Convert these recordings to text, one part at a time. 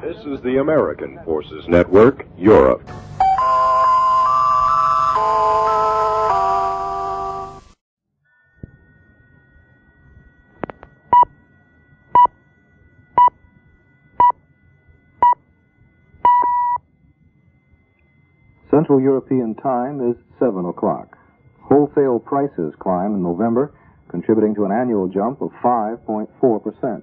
This is the American Forces Network, Europe. Central European time is 7 o'clock. Wholesale prices climb in November, contributing to an annual jump of 5.4%.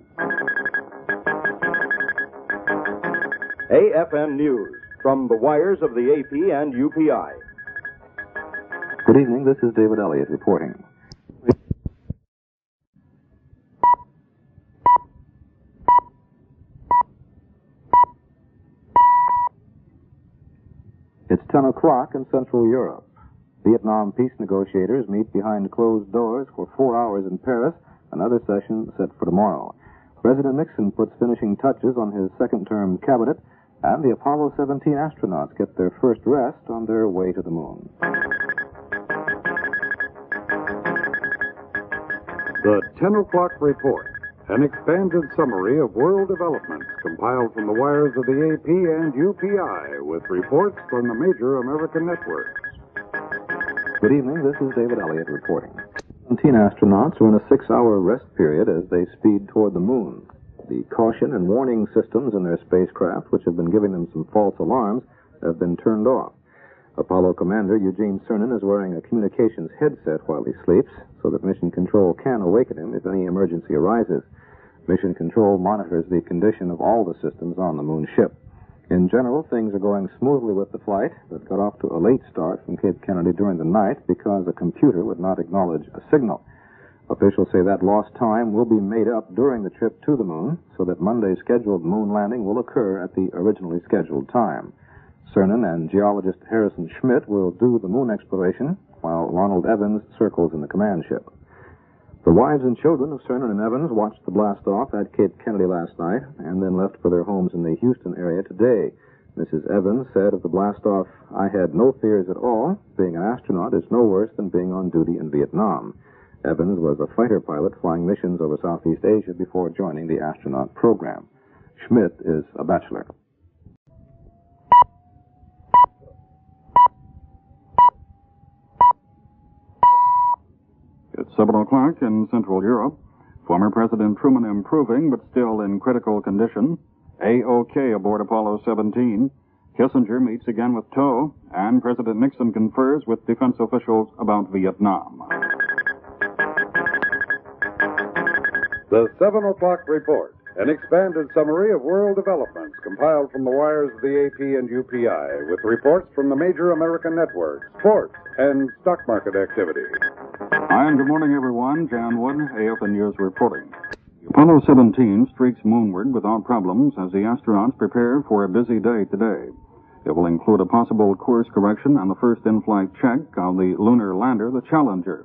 AFN News, from the wires of the AP and UPI. Good evening, this is David Elliott reporting. It's 10 o'clock in Central Europe. Vietnam peace negotiators meet behind closed doors for 4 hours in Paris, another session set for tomorrow. President Nixon puts finishing touches on his second-term cabinet, and the Apollo 17 astronauts get their first rest on their way to the moon. The 10 o'clock report, an expanded summary of world developments compiled from the wires of the AP and UPI with reports from the major American networks. Good evening, this is David Elliott reporting. 17 astronauts are in a 6-hour rest period as they speed toward the moon. The caution and warning systems in their spacecraft, which have been giving them some false alarms, have been turned off. Apollo Commander Eugene Cernan is wearing a communications headset while he sleeps, so that Mission Control can awaken him if any emergency arises. Mission Control monitors the condition of all the systems on the moon ship. In general, things are going smoothly with the flight, but got off to a late start from Cape Kennedy during the night because a computer would not acknowledge a signal. Officials say that lost time will be made up during the trip to the moon, so that Monday's scheduled moon landing will occur at the originally scheduled time. Cernan and geologist Harrison Schmitt will do the moon exploration, while Ronald Evans circles in the command ship. The wives and children of Cernan and Evans watched the blast-off at Cape Kennedy last night and then left for their homes in the Houston area today. Mrs. Evans said of the blast-off, "I had no fears at all. Being an astronaut is no worse than being on duty in Vietnam." Evans was a fighter pilot flying missions over Southeast Asia before joining the astronaut program. Schmitt is a bachelor. It's 7 o'clock in Central Europe. Former President Truman improving, but still in critical condition. A-OK aboard Apollo 17. Kissinger meets again with Tow, and President Nixon confers with defense officials about Vietnam. The 7 o'clock report, an expanded summary of world developments compiled from the wires of the AP and UPI with reports from the major American networks, sports, and stock market activity. Hi, and good morning, everyone. Jan Wood, AFN News reporting. Apollo 17 streaks moonward without problems as the astronauts prepare for a busy day today. It will include a possible course correction and the first in-flight check of the lunar lander, the Challenger.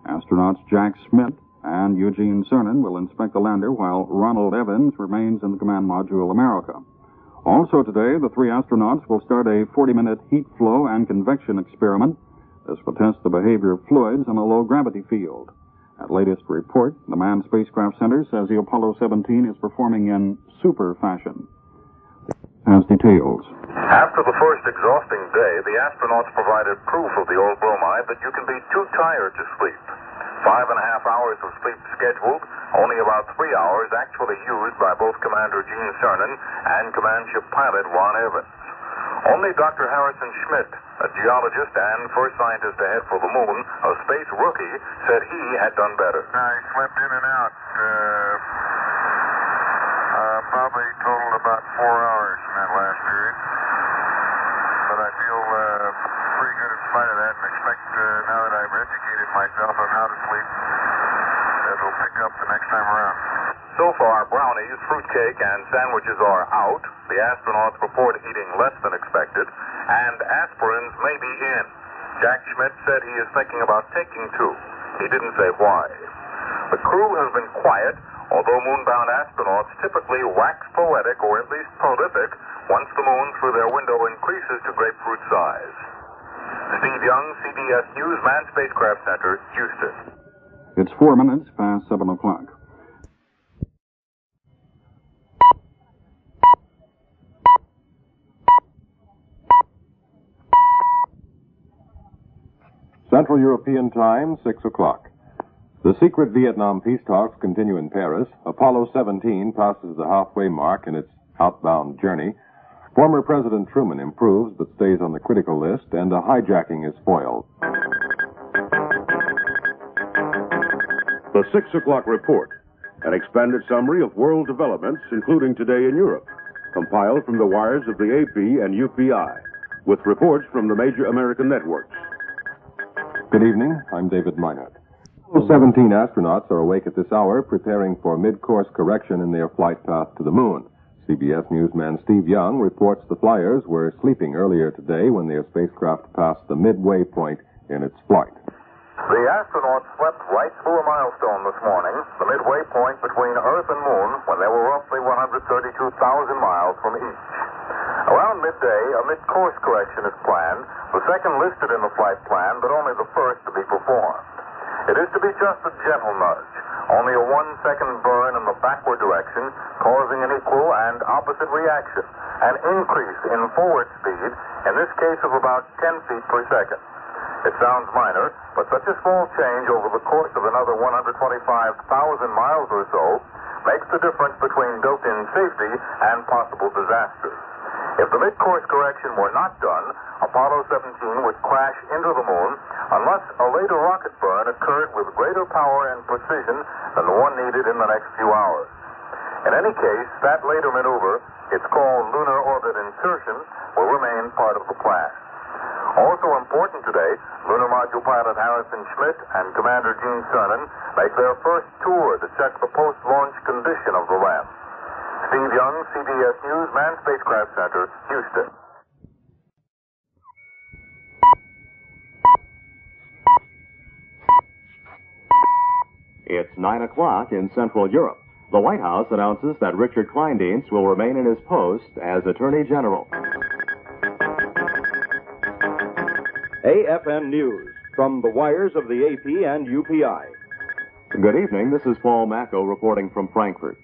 Astronauts Jack Schmitt and Eugene Cernan will inspect the lander while Ronald Evans remains in the Command Module America. Also today, the 3 astronauts will start a 40-minute heat flow and convection experiment. This will test the behavior of fluids in a low-gravity field. At latest report, the Manned Spacecraft Center says the Apollo 17 is performing in super fashion. Has details. After the first exhausting day, the astronauts provided proof of the old bromide that you can be too tired to sleep. 5.5 hours of sleep scheduled, only about 3 hours actually used by both Commander Gene Cernan and Command Ship pilot Ron Evans. Only Dr. Harrison Schmitt, a geologist and first scientist to head for the moon, a space rookie, said he had done better. I slept in and out. Probably totaled about 4 hours in that last period. But I feel pretty good in spite of that, and expect now that I've educated myself on how to sleep, that it'll pick up the next time around. So far, brownies, fruitcake, and sandwiches are out. The astronauts report eating less than expected, and aspirins may be in. Jack Schmitt said he is thinking about taking 2. He didn't say why. The crew has been quiet, although moonbound astronauts typically wax poetic, or at least prolific, once the moon through their window increases to grapefruit size. Steve Young, CBS News, Manned Spacecraft Center, Houston. It's 4 minutes past 7 o'clock. Central European Time, 6 o'clock. The secret Vietnam peace talks continue in Paris. Apollo 17 passes the halfway mark in its outbound journey. Former President Truman improves but stays on the critical list, and a hijacking is foiled. The 6 o'clock report, an expanded summary of world developments, including today in Europe, compiled from the wires of the AP and UPI, with reports from the major American networks. Good evening. I'm David Meinert. 17 astronauts are awake at this hour, preparing for mid-course correction in their flight path to the moon. CBS newsman Steve Young reports the flyers were sleeping earlier today when their spacecraft passed the midway point in its flight. The astronauts slept right through a milestone this morning, the midway point between Earth and Moon, when they were roughly 132,000 miles from each. Around midday, a mid-course correction is planned, the second listed in the flight plan, but only the first to be performed. It is to be just a gentle nudge, only a 1-second burn in the backward direction, causing an equal and opposite reaction, an increase in forward speed, in this case of about 10 feet per second. It sounds minor, but such a small change over the course of another 125,000 miles or so makes the difference between built-in safety and possible disaster. If the mid-course correction were not done, Apollo 17 would crash into the moon unless a later rocket burn occurred with greater power and precision than the one needed in the next few hours. In any case, that later maneuver, it's called Lunar Orbit Insertion, will remain part of the plan. Also important today, lunar module pilot Harrison Schmitt and Commander Gene Cernan make their first tour to check the post-launch condition of the LEM. Steve Young, CBS News, Manned Spacecraft Center, Houston. It's 9 o'clock in Central Europe. The White House announces that Richard Kleindienst will remain in his post as Attorney General. AFN News, from the wires of the AP and UPI. Good evening. This is Paul Macco reporting from Frankfurt.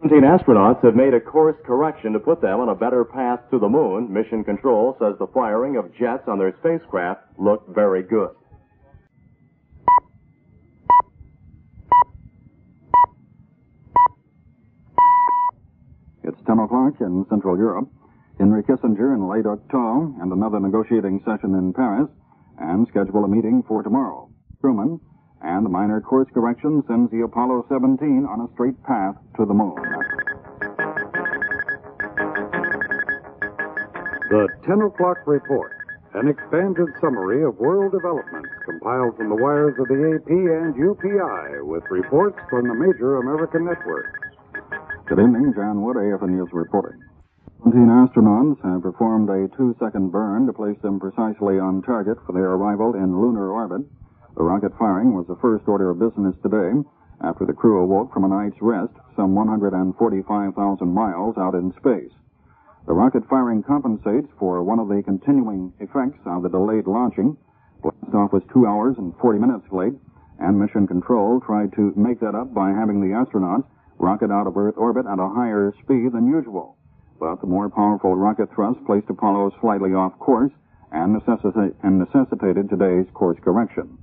17 astronauts have made a course correction to put them on a better path to the moon. Mission Control says the firing of jets on their spacecraft looked very good. It's 10 o'clock in Central Europe. Henry Kissinger in late October and another negotiating session in Paris, and schedule a meeting for tomorrow. Truman and the minor course correction sends the Apollo 17 on a straight path to the moon. The 10 o'clock report, an expanded summary of world developments compiled from the wires of the AP and UPI, with reports from the major American networks. Good evening, John Wood, AFN News reporting. 17 astronauts have performed a 2-second burn to place them precisely on target for their arrival in lunar orbit. The rocket firing was the first order of business today, after the crew awoke from a night's rest some 145,000 miles out in space. The rocket firing compensates for one of the continuing effects of the delayed launching. Blastoff was 2 hours and 40 minutes late, and Mission Control tried to make that up by having the astronauts rocket out of Earth orbit at a higher speed than usual. But the more powerful rocket thrust placed Apollo slightly off course and necessitated today's course correction.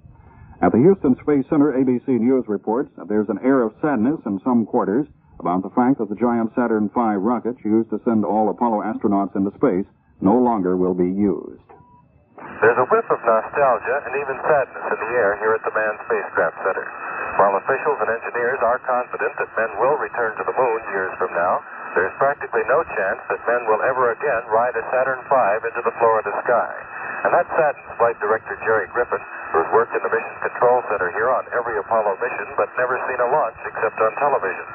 At the Houston Space Center, ABC News reports that there's an air of sadness in some quarters about the fact that the giant Saturn V rocket used to send all Apollo astronauts into space no longer will be used. There's a whiff of nostalgia and even sadness in the air here at the Manned Spacecraft Center. While officials and engineers are confident that men will return to the moon years from now, there's practically no chance that men will ever again ride a Saturn V into the Florida sky. And that saddens Flight Director Jerry Griffin, who's worked in the Mission Control Center here on every Apollo mission but never seen a launch except on television.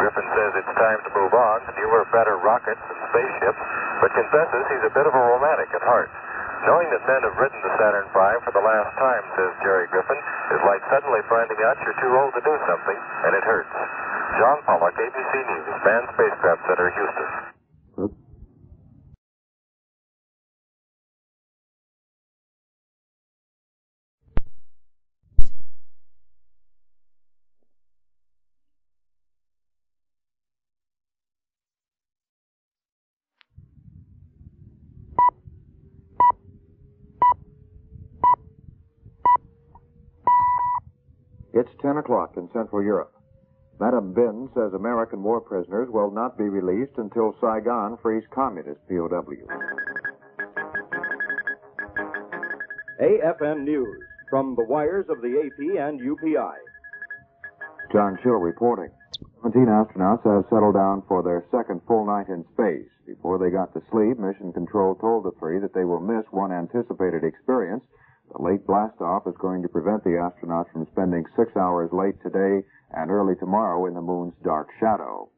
Griffin says it's time to move on to newer, better rockets and spaceships, but confesses he's a bit of a romantic at heart. Knowing that men have ridden the Saturn V for the last time, says Jerry Griffin, is like suddenly finding out you're too old to do something, and it hurts. John Pollock, ABC News, Manned Spacecraft Center, Houston. It's 10 o'clock in Central Europe. Madam Bin says American war prisoners will not be released until Saigon frees communist POWs. AFN News from the wires of the AP and UPI. John Schill reporting. 17 astronauts have settled down for their second full night in space. Before they got to sleep, Mission Control told the three that they will miss one anticipated experience. The late blastoff is going to prevent the astronauts from spending 6 hours late today and early tomorrow in the moon's dark shadow.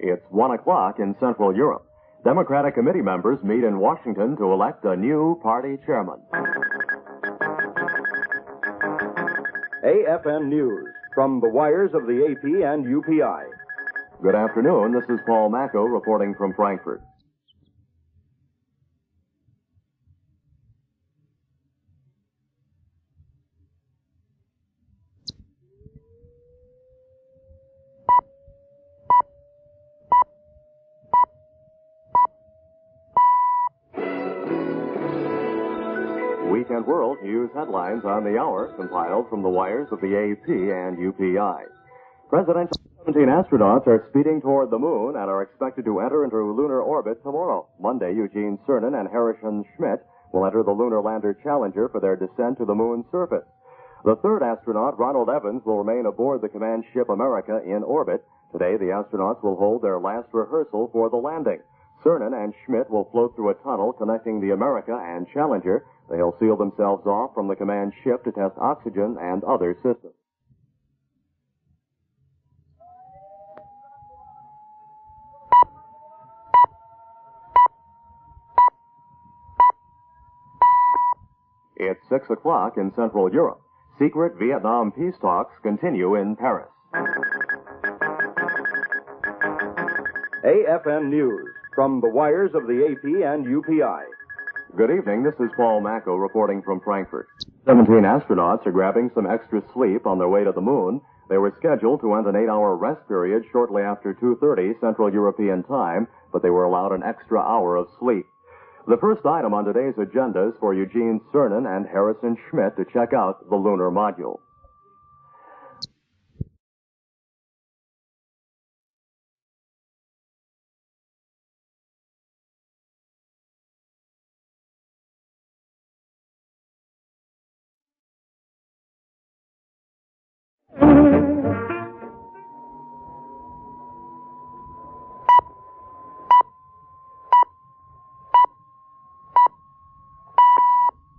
It's 1 o'clock in Central Europe. Democratic committee members meet in Washington to elect a new party chairman. AFN News from the wires of the AP and UPI. Good afternoon. This is Paul Macco reporting from Frankfurt. Weekend World News headlines on the hour, compiled from the wires of the AP and UPI. Presidential 17 astronauts are speeding toward the moon and are expected to enter into lunar orbit tomorrow. Monday, Eugene Cernan and Harrison Schmitt will enter the lunar lander Challenger for their descent to the moon's surface. The third astronaut, Ronald Evans, will remain aboard the command ship America in orbit. Today, the astronauts will hold their last rehearsal for the landing. Cernan and Schmitt will float through a tunnel connecting the America and Challenger. They'll seal themselves off from the command ship to test oxygen and other systems. It's 6 o'clock in Central Europe. Secret Vietnam peace talks continue in Paris. AFN News from the wires of the AP and UPI. Good evening. This is Paul Macco reporting from Frankfurt. 17 astronauts are grabbing some extra sleep on their way to the moon. They were scheduled to end an 8-hour rest period shortly after 2:30 Central European time, but they were allowed an extra hour of sleep. The first item on today's agenda is for Eugene Cernan and Harrison Schmitt to check out the lunar module.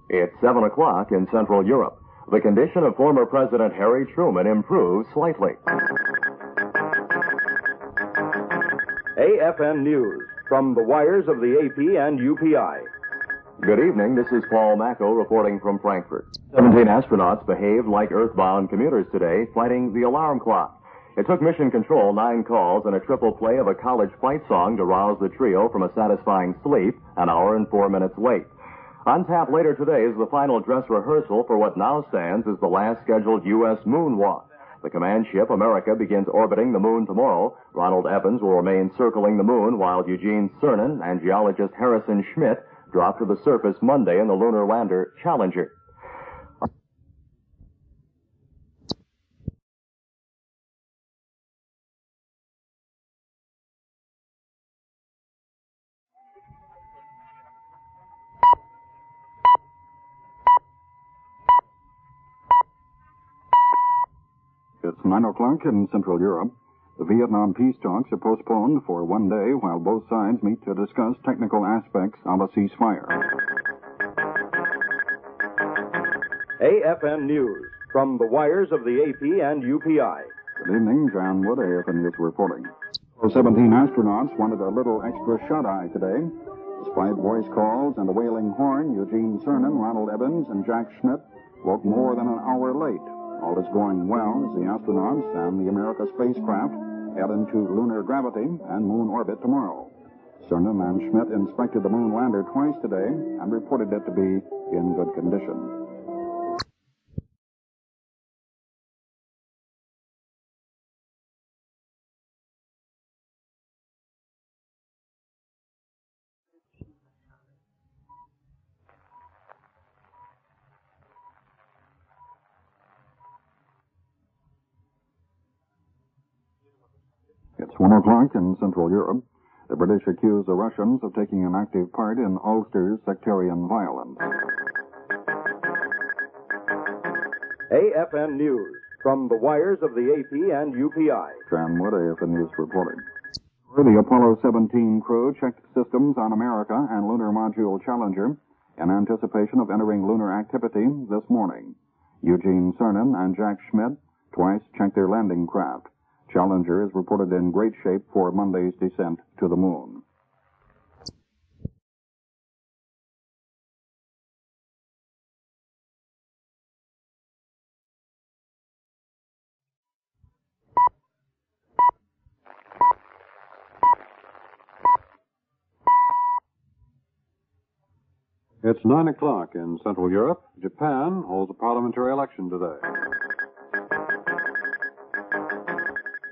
It's 7 o'clock in Central Europe. The condition of former President Harry Truman improves slightly. AFN News from the wires of the AP and UPI. Good evening. This is Paul Macco reporting from Frankfurt. 17 astronauts behaved like Earthbound commuters today, fighting the alarm clock. It took Mission Control 9 calls and a triple play of a college fight song to rouse the trio from a satisfying sleep, an hour and 4 minutes late. On tap later today is the final dress rehearsal for what now stands as the last scheduled U.S. moonwalk. The command ship America begins orbiting the moon tomorrow. Ronald Evans will remain circling the moon while Eugene Cernan and geologist Harrison Schmitt drop to the surface Monday in the lunar lander Challenger. It's 9 o'clock in Central Europe. The Vietnam peace talks are postponed for one day while both sides meet to discuss technical aspects of a ceasefire. AFN News from the wires of the AP and UPI. Good evening, John Wood, AFN Europe reporting. 17 astronauts wanted a little extra shut-eye today. Despite voice calls and a wailing horn, Eugene Cernan, Ronald Evans, and Jack Schmidt woke more than an hour late. All is going well as the astronauts and the America spacecraft head into lunar gravity and moon orbit tomorrow. Cernan and Schmidt inspected the moon lander twice today and reported it to be in good condition. It's 1 o'clock in Central Europe. The British accuse the Russians of taking an active part in Ulster's sectarian violence. AFN News from the wires of the AP and UPI. John Wood, AFN News reporting. The Apollo 17 crew checked systems on America and Lunar Module Challenger in anticipation of entering lunar activity this morning. Eugene Cernan and Jack Schmidt twice checked their landing craft. Challenger is reported in great shape for Monday's descent to the moon. It's 9 o'clock in Central Europe. Japan holds a parliamentary election today.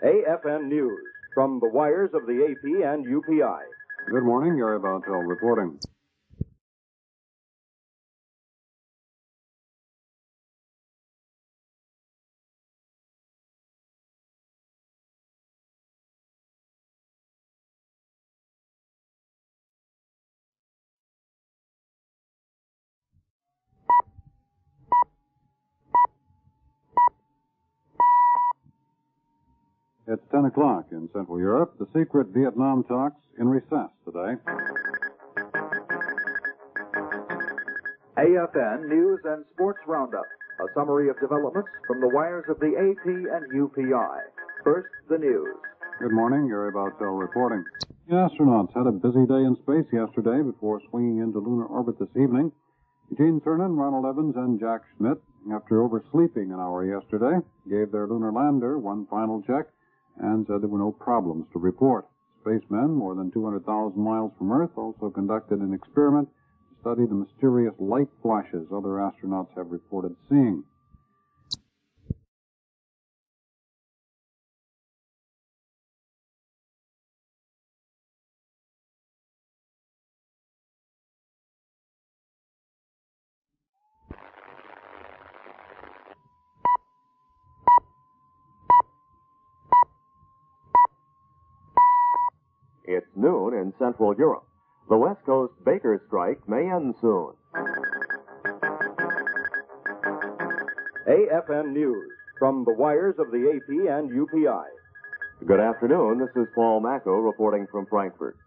AFN News from the wires of the AP and UPI. Good morning, Gary Baltel reporting. It's 10 o'clock in Central Europe. The secret Vietnam talks in recess today. AFN News and Sports Roundup. A summary of developments from the wires of the AP and UPI. First, the news. Good morning, Gary Baltel reporting. The astronauts had a busy day in space yesterday before swinging into lunar orbit this evening. Eugene Cernan, Ronald Evans, and Jack Schmidt, after oversleeping an hour yesterday, gave their lunar lander one final check and said there were no problems to report. Spacemen, more than 200,000 miles from Earth, also conducted an experiment to study the mysterious light flashes other astronauts have reported seeing. It's noon in Central Europe. The West Coast baker strike may end soon. AFN News from the wires of the AP and UPI. Good afternoon. This is Paul Macco reporting from Frankfurt.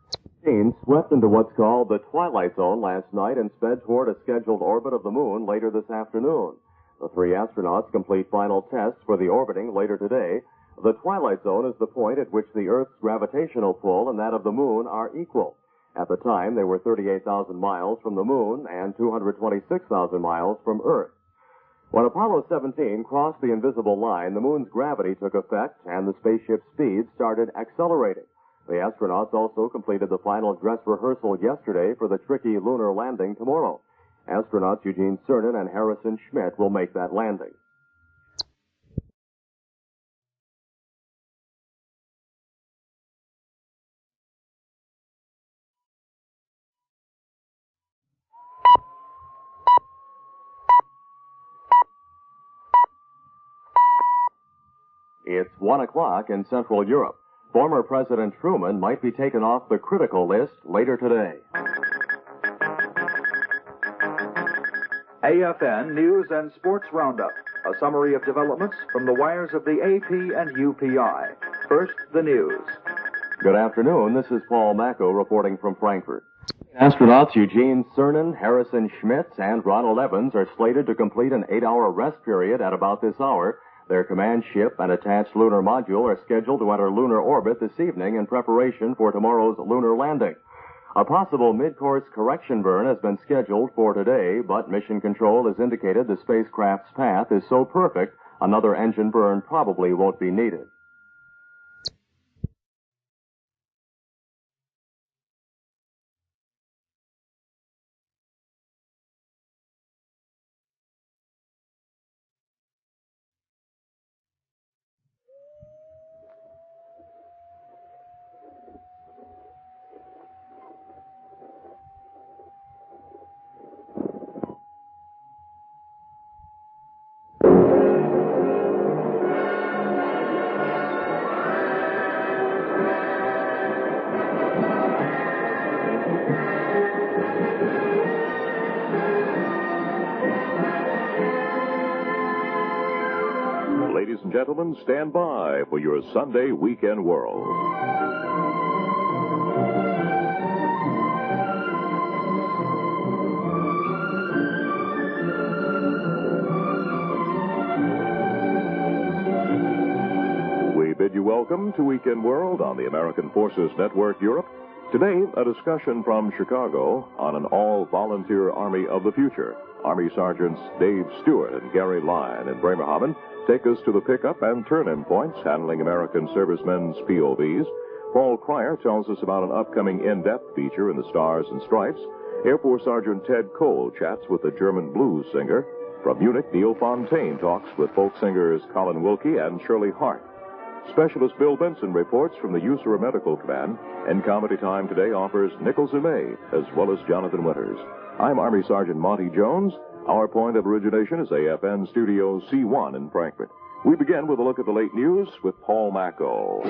Planes swept into what's called the twilight zone last night and sped toward a scheduled orbit of the moon later this afternoon. The three astronauts complete final tests for the orbiting later today. The twilight zone is the point at which the Earth's gravitational pull and that of the moon are equal. At the time, they were 38,000 miles from the moon and 226,000 miles from Earth. When Apollo 17 crossed the invisible line, the moon's gravity took effect and the spaceship's speed started accelerating. The astronauts also completed the final dress rehearsal yesterday for the tricky lunar landing tomorrow. Astronauts Eugene Cernan and Harrison Schmidt will make that landing. It's 1 o'clock in Central Europe. Former President Truman might be taken off the critical list later today. AFN News and Sports Roundup. A summary of developments from the wires of the AP and UPI. First, the news. Good afternoon. This is Paul Macco reporting from Frankfurt. Astronauts Eugene Cernan, Harrison Schmitt, and Ronald Evans are slated to complete an 8-hour rest period at about this hour. Their command ship and attached lunar module are scheduled to enter lunar orbit this evening in preparation for tomorrow's lunar landing. A possible mid-course correction burn has been scheduled for today, but Mission Control has indicated the spacecraft's path is so perfect, another engine burn probably won't be needed. Ladies and gentlemen, stand by for your Sunday Weekend World. We bid you welcome to Weekend World on the American Forces Network Europe. Today, a discussion from Chicago on an all-volunteer Army of the future. Army Sergeants Dave Stewart and Gary Lyon in Bremerhaven take us to the pickup and turn-in points handling American servicemen's POVs. Paul Cryer tells us about an upcoming in-depth feature in the Stars and Stripes. Air Force Sergeant Ted Cole chats with the German blues singer. From Munich, Neil Fontaine talks with folk singers Colin Wilkie and Shirley Hart. Specialist Bill Benson reports from the USARA Medical Command, and Comedy Time today offers Nichols May as well as Jonathan Winters. I'm Army Sergeant Monty Jones. Our point of origination is AFN Studio C1 in Frankfurt. We begin with a look at the late news with Paul Macco.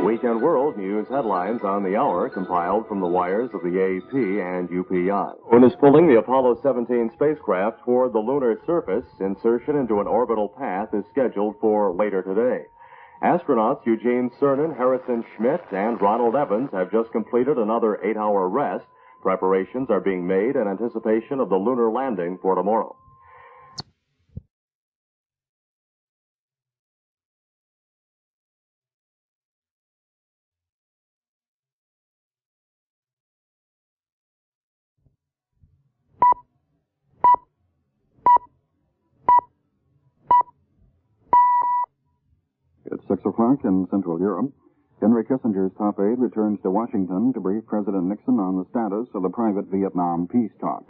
Weekend World News headlines on the hour compiled from the wires of the AP and UPI. Moon is pulling the Apollo 17 spacecraft toward the lunar surface. Insertion into an orbital path is scheduled for later today. Astronauts Eugene Cernan, Harrison Schmitt, and Ronald Evans have just completed another 8-hour rest. Preparations are being made in anticipation of the lunar landing for tomorrow. It's 6 o'clock in Central Europe. Henry Kissinger's top aide returns to Washington to brief President Nixon on the status of the private Vietnam peace talks.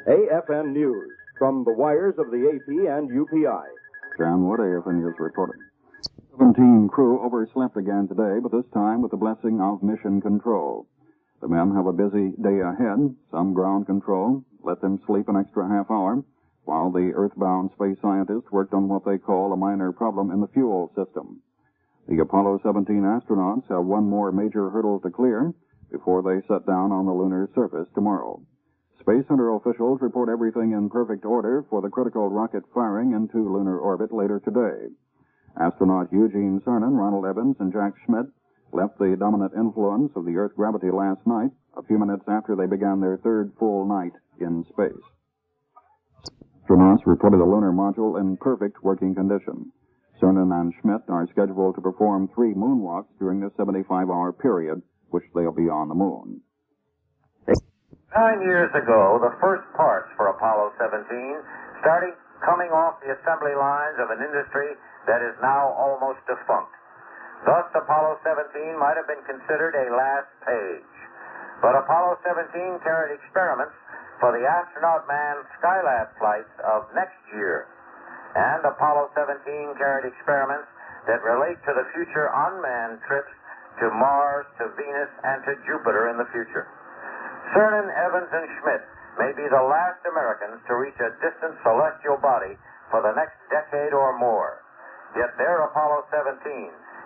AFN News from the wires of the AP and UPI. John Wood, AFN News reporting. 17 crew overslept again today, but this time with the blessing of Mission Control. The men have a busy day ahead. Some ground control let them sleep an extra half hour, while the earthbound space scientists worked on what they call a minor problem in the fuel system. The Apollo 17 astronauts have one more major hurdle to clear before they set down on the lunar surface tomorrow. Space Center officials report everything in perfect order for the critical rocket firing into lunar orbit later today. Astronaut Eugene Cernan, Ronald Evans, and Jack Schmitt left the dominant influence of the Earth gravity last night, a few minutes after they began their third full night in space. Astronauts reported the lunar module in perfect working condition. Cernan and Schmitt are scheduled to perform 3 moonwalks during the 75-hour period, which they'll be on the moon. 9 years ago, the first parts for Apollo 17 started coming off the assembly lines of an industry that is now almost defunct. Thus, Apollo 17 might have been considered a last page. But Apollo 17 carried experiments for the astronaut manned Skylab flights of next year. And Apollo 17 carried experiments that relate to the future unmanned trips to Mars, to Venus, and to Jupiter in the future. Cernan, Evans, and Schmitt may be the last Americans to reach a distant celestial body for the next decade or more. Yet their Apollo 17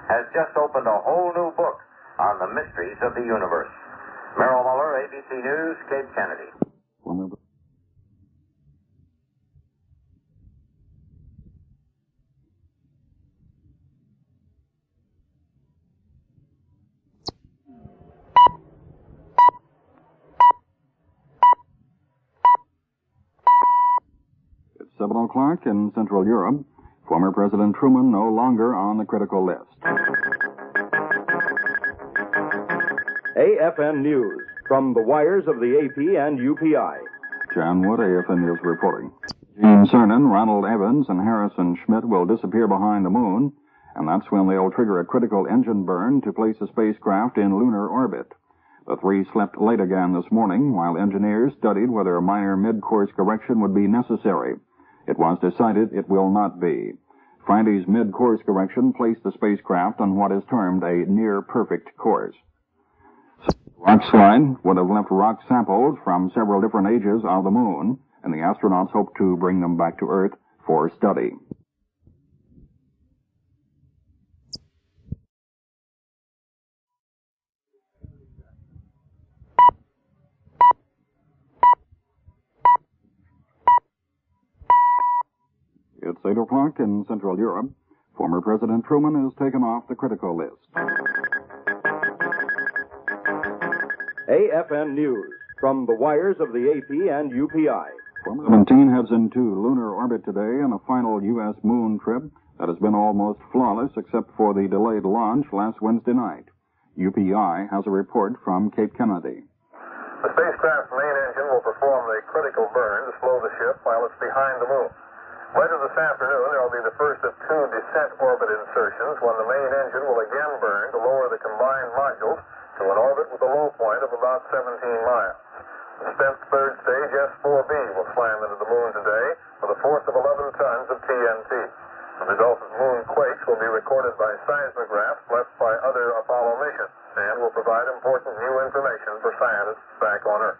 has just opened a whole new book on the mysteries of the universe. Merrill Mueller, ABC News, Cape Kennedy. 7 o'clock in Central Europe. Former President Truman no longer on the critical list. AFN News from the wires of the AP and UPI. John Wood, AFN News reporting. Gene Cernan, Ronald Evans, and Harrison Schmitt will disappear behind the moon, and that's when they'll trigger a critical engine burn to place the spacecraft in lunar orbit. The three slept late again this morning while engineers studied whether a minor mid-course correction would be necessary. It was decided it will not be. Friday's mid-course correction placed the spacecraft on what is termed a near-perfect course. Rock slide would have left rock samples from several different ages of the moon, and the astronauts hope to bring them back to Earth for study. It's 8 o'clock in Central Europe. Former President Truman is taken off the critical list. AFN News from the wires of the AP and UPI. Formula 17 heads into lunar orbit today on a final U.S. moon trip that has been almost flawless except for the delayed launch last Wednesday night. UPI has a report from Cape Kennedy. The spacecraft's main engine will perform the critical burn to slow the ship while it's behind the moon. Later this afternoon, there will be the first of two descent orbit insertions when the main engine will again burn to lower the combined modules to an orbit with a low point of about 17 miles. The spent third stage S-4B will slam into the moon today with a force of 11 tons of TNT. The resultant moon quakes will be recorded by seismographs left by other Apollo missions and will provide important new information for scientists back on Earth.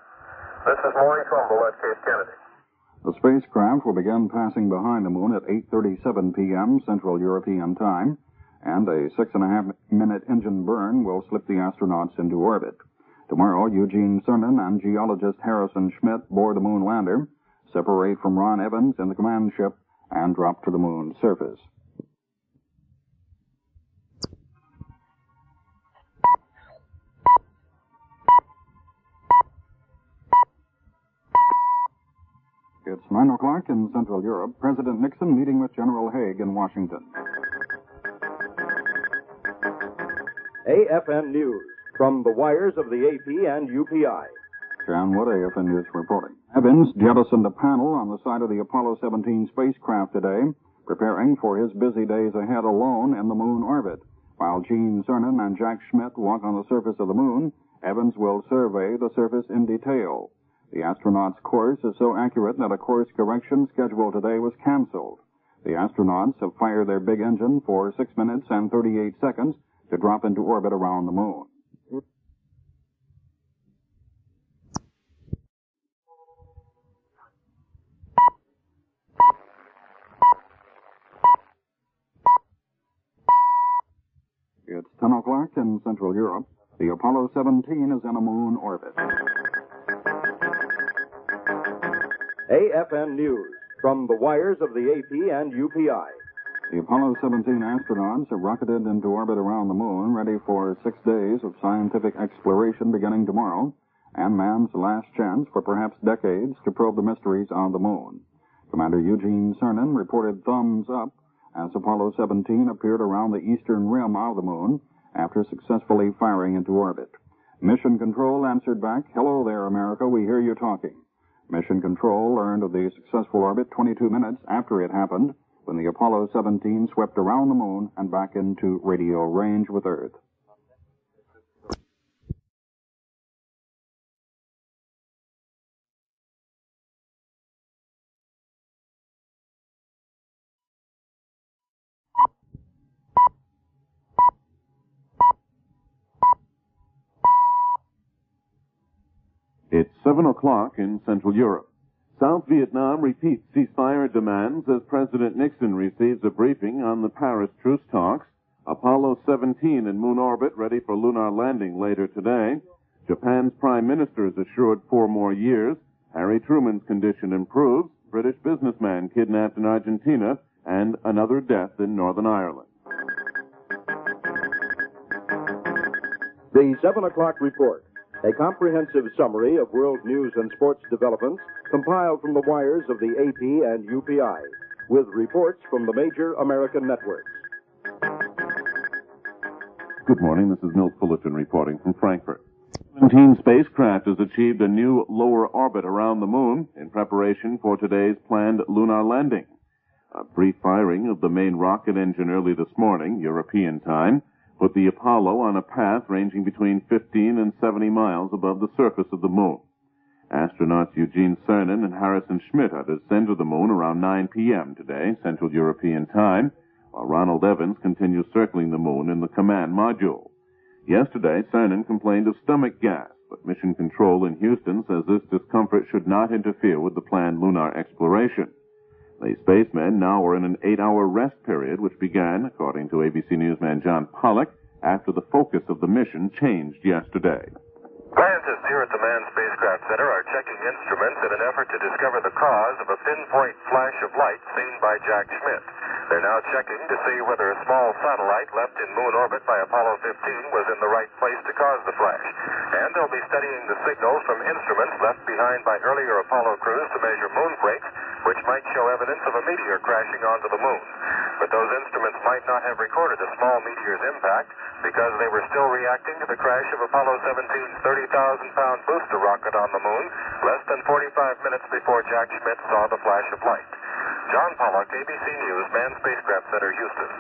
This is Maury Trumbull at Cape Kennedy. The spacecraft will begin passing behind the moon at 8:37 p.m. Central European Time, and a 6.5-minute engine burn will slip the astronauts into orbit. Tomorrow, Eugene Cernan and geologist Harrison Schmitt board the moon lander, separate from Ron Evans in the command ship, and drop to the moon's surface. It's 9 o'clock in Central Europe. President Nixon meeting with General Haig in Washington. AFN News from the wires of the AP and UPI. John Wood, AFN News reporting. Evans jettisoned a panel on the side of the Apollo 17 spacecraft today, preparing for his busy days ahead alone in the moon orbit. While Gene Cernan and Jack Schmitt walk on the surface of the moon, Evans will survey the surface in detail. The astronaut's course is so accurate that a course correction scheduled today was canceled. The astronauts have fired their big engine for 6 minutes and 38 seconds to drop into orbit around the moon. It's 10 o'clock in Central Europe. The Apollo 17 is in a moon orbit. AFN News from the wires of the AP and UPI. The Apollo 17 astronauts have rocketed into orbit around the moon, ready for 6 days of scientific exploration beginning tomorrow, and man's last chance for perhaps decades to probe the mysteries on the moon. Commander Eugene Cernan reported thumbs up as Apollo 17 appeared around the eastern rim of the moon after successfully firing into orbit. Mission Control answered back, "Hello there, America, we hear you talking." Mission Control learned of the successful orbit 22 minutes after it happened, when the Apollo 17 swept around the moon and back into radio range with Earth. It's 7 o'clock in Central Europe. South Vietnam repeats ceasefire demands as President Nixon receives a briefing on the Paris truce talks. Apollo 17 in moon orbit ready for lunar landing later today. Japan's prime minister is assured 4 more years. Harry Truman's condition improves. British businessman kidnapped in Argentina. And another death in Northern Ireland. The 7 o'clock report. A comprehensive summary of world news and sports developments compiled from the wires of the AP and UPI, with reports from the major American networks. Good morning. This is Milt Fullerton reporting from Frankfurt. 17 spacecraft has achieved a new lower orbit around the moon in preparation for today's planned lunar landing. A brief firing of the main rocket engine early this morning, European time, put the Apollo on a path ranging between 15 and 70 miles above the surface of the moon. Astronauts Eugene Cernan and Harrison Schmitt are to descend to the moon around 9 p.m. today, Central European time, while Ronald Evans continues circling the moon in the command module. Yesterday, Cernan complained of stomach gas, but Mission Control in Houston says this discomfort should not interfere with the planned lunar exploration. The spacemen now are in an 8-hour rest period, which began, according to ABC newsman John Pollock, after the focus of the mission changed yesterday. Scientists here at the Manned Spacecraft Center are checking instruments in an effort to discover the cause of a pinpoint flash of light seen by Jack Schmitt. They're now checking to see whether a small satellite left in moon orbit by Apollo 15 was in the right place to cause the flash. And they'll be studying the signals from instruments left behind by earlier Apollo crews to measure moonquakes, which might show evidence of a meteor crashing onto the moon. But those instruments might not have recorded a small meteor's impact because they were still reacting to the crash of Apollo 17's 30,000-pound booster rocket on the moon less than 45 minutes before Jack Schmitt saw the flash of light. John Pollock, ABC News, Manned Spacecraft Center, Houston.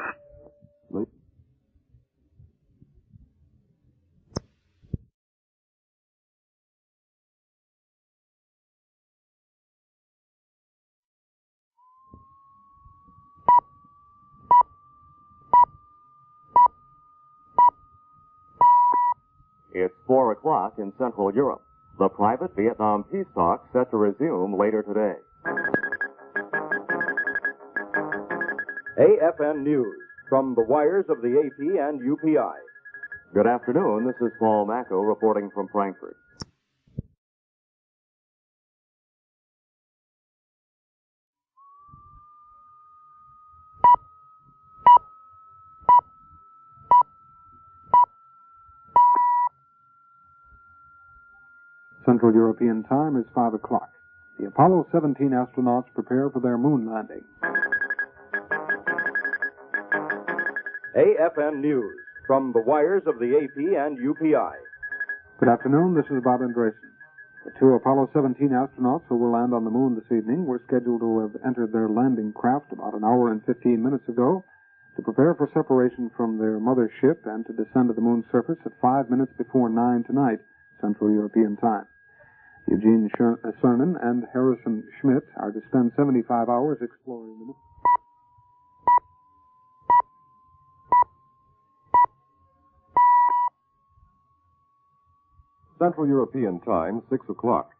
It's 4 o'clock in Central Europe. The private Vietnam peace talks set to resume later today. AFN News, from the wires of the AP and UPI. Good afternoon. This is Paul Macco reporting from Frankfurt. Central European time is 5 o'clock. The Apollo 17 astronauts prepare for their moon landing. AFN News, from the wires of the AP and UPI. Good afternoon, this is Bob Andresen. The two Apollo 17 astronauts who will land on the moon this evening were scheduled to have entered their landing craft about an hour and 15 minutes ago to prepare for separation from their mother ship and to descend to the moon's surface at 5 minutes before 9 tonight, Central European time. Eugene Cernan and Harrison Schmitt are to spend 75 hours exploring the moon. Central European time, 6 o'clock.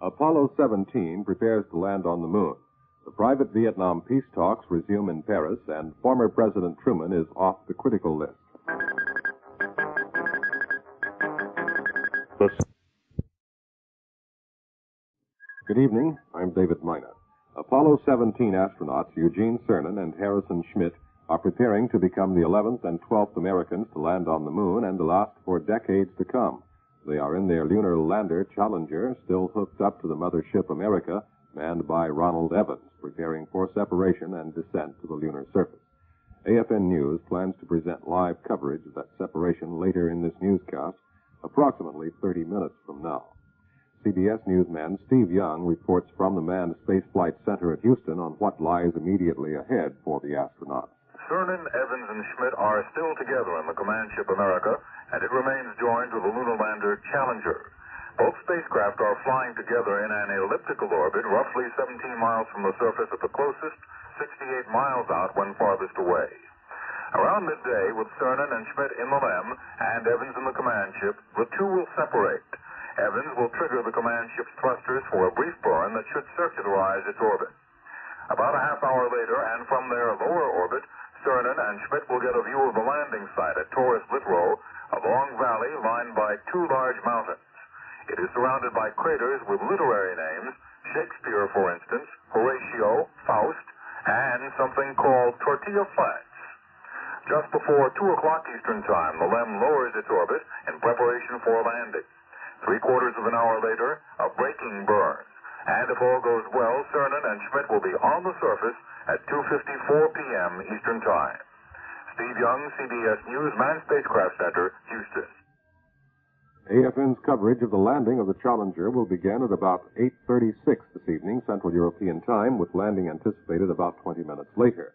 Apollo 17 prepares to land on the moon. The private Vietnam peace talks resume in Paris, and former President Truman is off the critical list. Good evening. I'm David Minot. Apollo 17 astronauts Eugene Cernan and Harrison Schmitt are preparing to become the 11th and 12th Americans to land on the moon and to last for decades to come. They are in their lunar lander, Challenger, still hooked up to the mothership America, manned by Ronald Evans, preparing for separation and descent to the lunar surface. AFN News plans to present live coverage of that separation later in this newscast, approximately 30 minutes from now. CBS newsman Steve Young reports from the Manned Spaceflight Center at Houston on what lies immediately ahead for the astronauts. Cernan, Evans, and Schmitt are still together in the command ship America, and it remains joined to the lunar lander Challenger. Both spacecraft are flying together in an elliptical orbit, roughly 17 miles from the surface at the closest, 68 miles out when farthest away. Around midday, with Cernan and Schmitt in the LEM and Evans in the command ship, the two will separate. Evans will trigger the command ship's thrusters for a brief burn that should circularize its orbit. About a half hour later, and from their lower orbit, Cernan and Schmitt will get a view of the landing site at taurus-littrow, a long valley lined by two large mountains. It is surrounded by craters with literary names, Shakespeare, for instance, Horatio, Faust, and something called Tortilla Flats. Just before 2 o'clock Eastern Time, the LEM lowers its orbit in preparation for landing. Three-quarters of an hour later, a braking burn. And if all goes well, Cernan and Schmidt will be on the surface at 2:54 p.m. Eastern Time. Steve Young, CBS News, Manned Spacecraft Center, Houston. AFN's coverage of the landing of the Challenger will begin at about 8:36 this evening, Central European Time, with landing anticipated about 20 minutes later.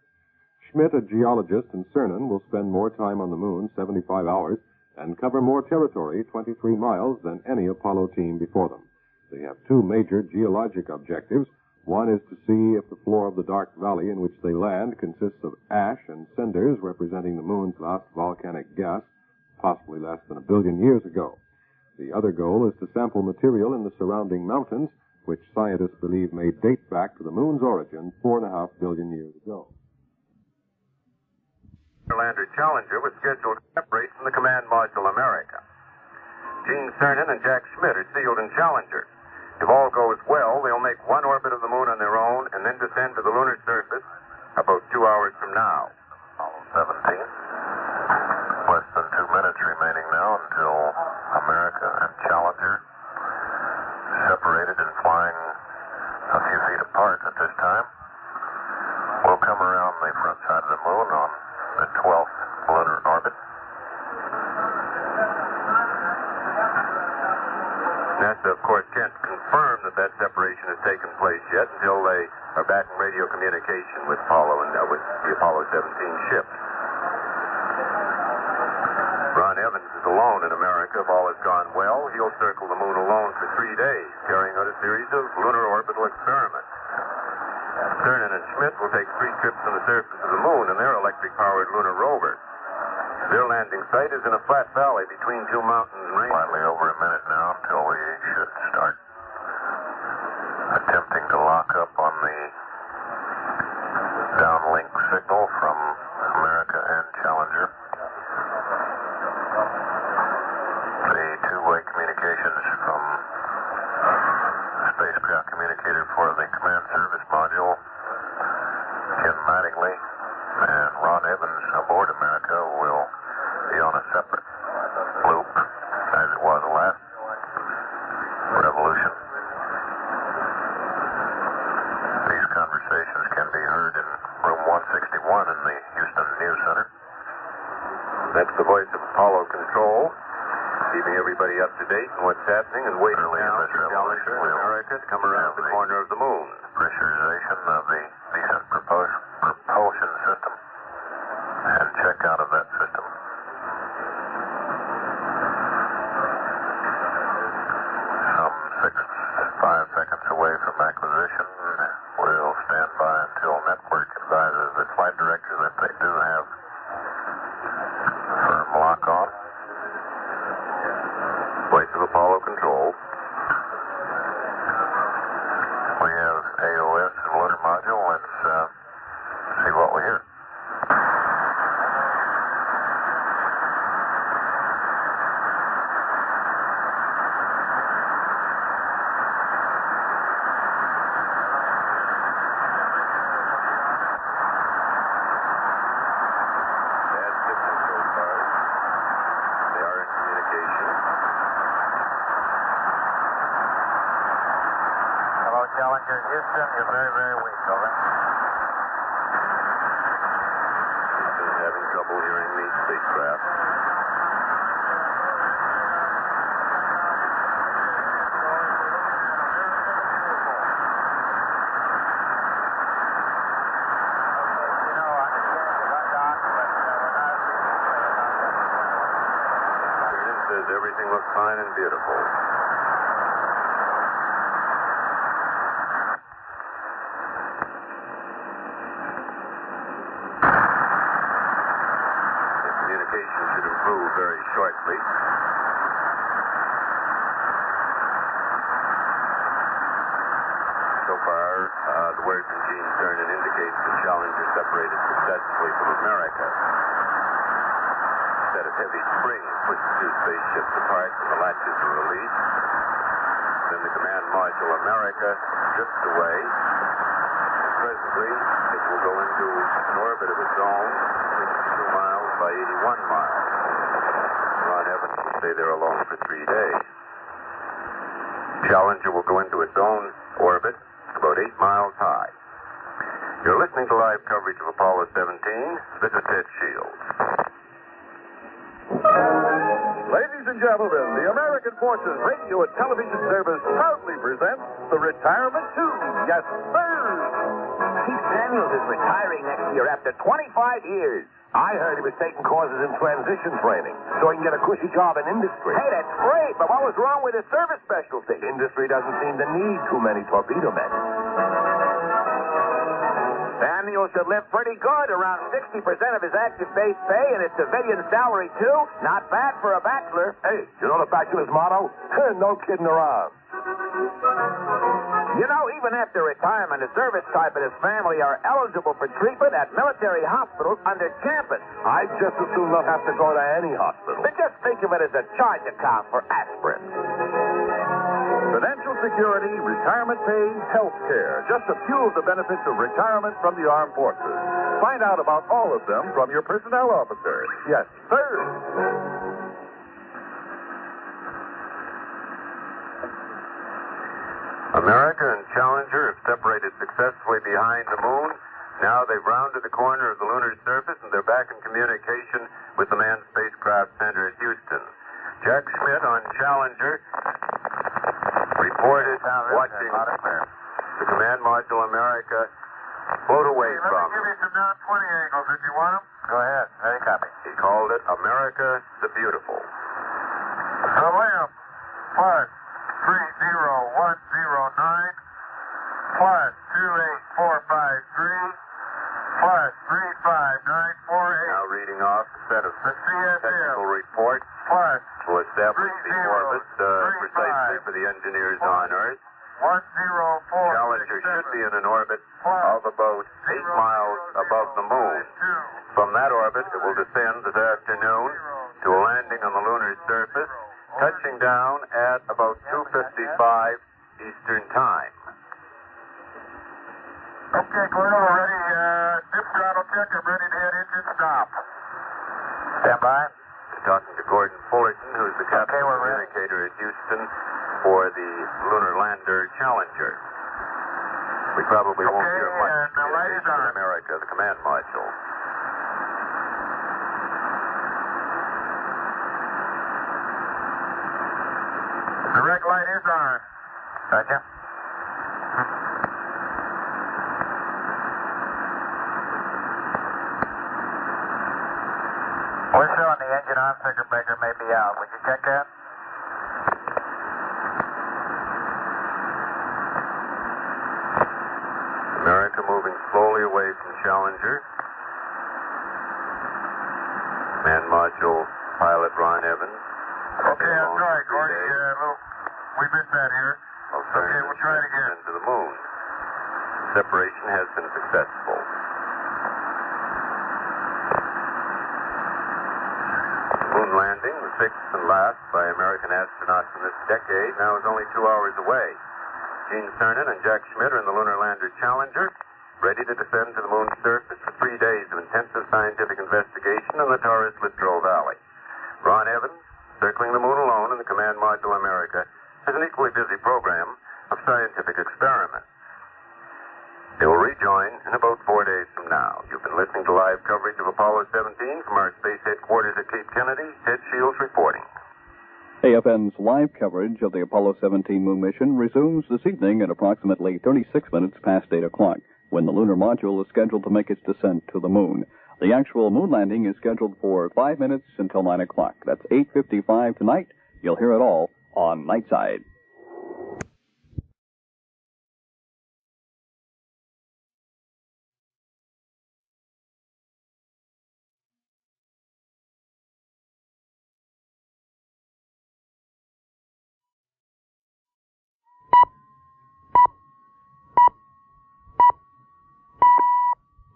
Schmidt, a geologist, and Cernan will spend more time on the moon, 75 hours, and cover more territory, 23 miles, than any Apollo team before them. They have two major geologic objectives. One is to see if the floor of the dark valley in which they land consists of ash and cinders representing the moon's last volcanic gas, possibly less than 1 billion years ago. The other goal is to sample material in the surrounding mountains, which scientists believe may date back to the moon's origin 4.5 billion years ago. Lander Challenger was scheduled to separate from the Command Module America. Gene Cernan and Jack Schmidt are sealed in Challenger. If all goes well, they'll make one orbit of the moon on their own and then descend to the lunar surface about 2 hours from now. Apollo 17. Less than 2 minutes remaining now until America and Challenger separated and flying a few feet apart at this time. We'll come around the front side of the moon on the 12th lunar orbit. NASA, of course, can't confirm that separation has taken place yet until they are back in radio communication with Apollo and with the Apollo 17 ship. Ron Evans is alone in America. If all has gone well, he'll circle the moon alone for 3 days, carrying out a series of lunar orbital experiments. Cernan and Schmidt will take 3 trips on the surface of the moon in their electric-powered lunar rover. Their landing site is in a flat valley between 2 mountains and ranges. Slightly over a minute now until we should start attempting to lock up on the downlink signal from America and Challenger. The two-way communications from the spacecraft communicator for the command service module, Ken Mattingly and Ron Evans aboard America will be on a separate loop as it was last revolution. These conversations can be heard in room 161 in the Houston News Center. That's the voice of Apollo Control, keeping everybody up to date on what's happening and waiting now for Challenger and America to come around the corner of the moon. Pressurization of the decent propulsion system and check out of that system. Some 5 seconds away from acquisition. We'll stand by until network advises the flight director that they do have firm lock on. Voice of Apollo Control. We have AOS and lunar module. Let's see what we hear. Challenger, Houston, you're very, very weak, over. Houston's having trouble hearing the spacecraft. Cernan says everything looks fine and beautiful. Should improve very shortly. So far, the word from Gene Cernan indicates the Challenger separated successfully from America. A set of heavy springs push the two spaceships apart when the latches are released. Then the command module America drifts away. Presently, it will go into an orbit of its own, 62 miles by 81 miles. Ron Evans will stay there alone for 3 days. Challenger will go into its own orbit about 8 miles high. You're listening to live coverage of Apollo 17. This is Ted Shields. Ladies and gentlemen, the American Forces Radio and Television Service proudly presents the Retirement Tune. Yes, sir. Chief Daniels is retiring next year after 25 years. I heard he was taking courses in transition training so he can get a cushy job in industry. Hey, that's great, but what was wrong with his service specialty? Industry doesn't seem to need too many torpedo men. Daniel should live pretty good, around 60% of his active base pay, and his civilian salary, too. Not bad for a bachelor. Hey, you know the bachelor's motto? No kidding around. You know, even after retirement, a service type and his family are eligible for treatment at military hospitals under campus. I'd just as soon not have to go to any hospital. But just think of it as a charge account for aspirin. Financial security, retirement pay, health care. Just a few of the benefits of retirement from the armed forces. Find out about all of them from your personnel officer. Yes, sir. America and Challenger have separated successfully behind the moon. Now they've rounded the corner of the lunar surface and they're back in communication with the Manned Spacecraft Center at Houston. Jack Schmidt on Challenger reported watching the command module America float away from. Let me give you some down 20 angles if you want them. Go ahead. Ready, copy. He called it America the Beautiful. The lamp plus 30109 plus 28453 plus 35948. Now reading off a set of technical reports plus to establish the orbit precisely for the engineers on Earth. 104. Challenger should be in an orbit of about 8 miles above the moon. From that orbit, it will descend this afternoon to a landing on the lunar surface, touching down at about 2:55 Eastern Time. Okay, Gordon, we're ready. Dip throttle check. I'm ready to hit engine stop. Stand by. Talking to Gordon Fullerton, who's the captain communicator at Houston for the lunar lander Challenger. We probably won't hear much from America, the command module. The red light is on. Gotcha. We're showing the engine on circuit breaker may be out. Would you check that? America moving slowly away from Challenger. Command module pilot Ron Evans. Okay, I'm sorry, Gordy. We missed that here. Okay, we'll try it again. To the moon. Separation has been successful. Moon landing, the sixth and last by American astronauts in this decade, now is only 2 hours away. Gene Cernan and Jack Schmidt are in the lunar lander Challenger, ready to descend to the moon's surface for 3 days of intensive scientific investigation in the taurus-littrow valley. Ron Evans, circling the moon alone in the command module America, has an equally busy program of scientific experiments. They will rejoin in about 4 days from now. You've been listening to live coverage of Apollo 17 from our space headquarters at Cape Kennedy. Ted Shields reporting. AFN's live coverage of the Apollo 17 moon mission resumes this evening at approximately 36 minutes past 8 o'clock, when the lunar module is scheduled to make its descent to the moon. The actual moon landing is scheduled for 5 minutes until 9 o'clock. That's 8:55 tonight. You'll hear it all on Nightside.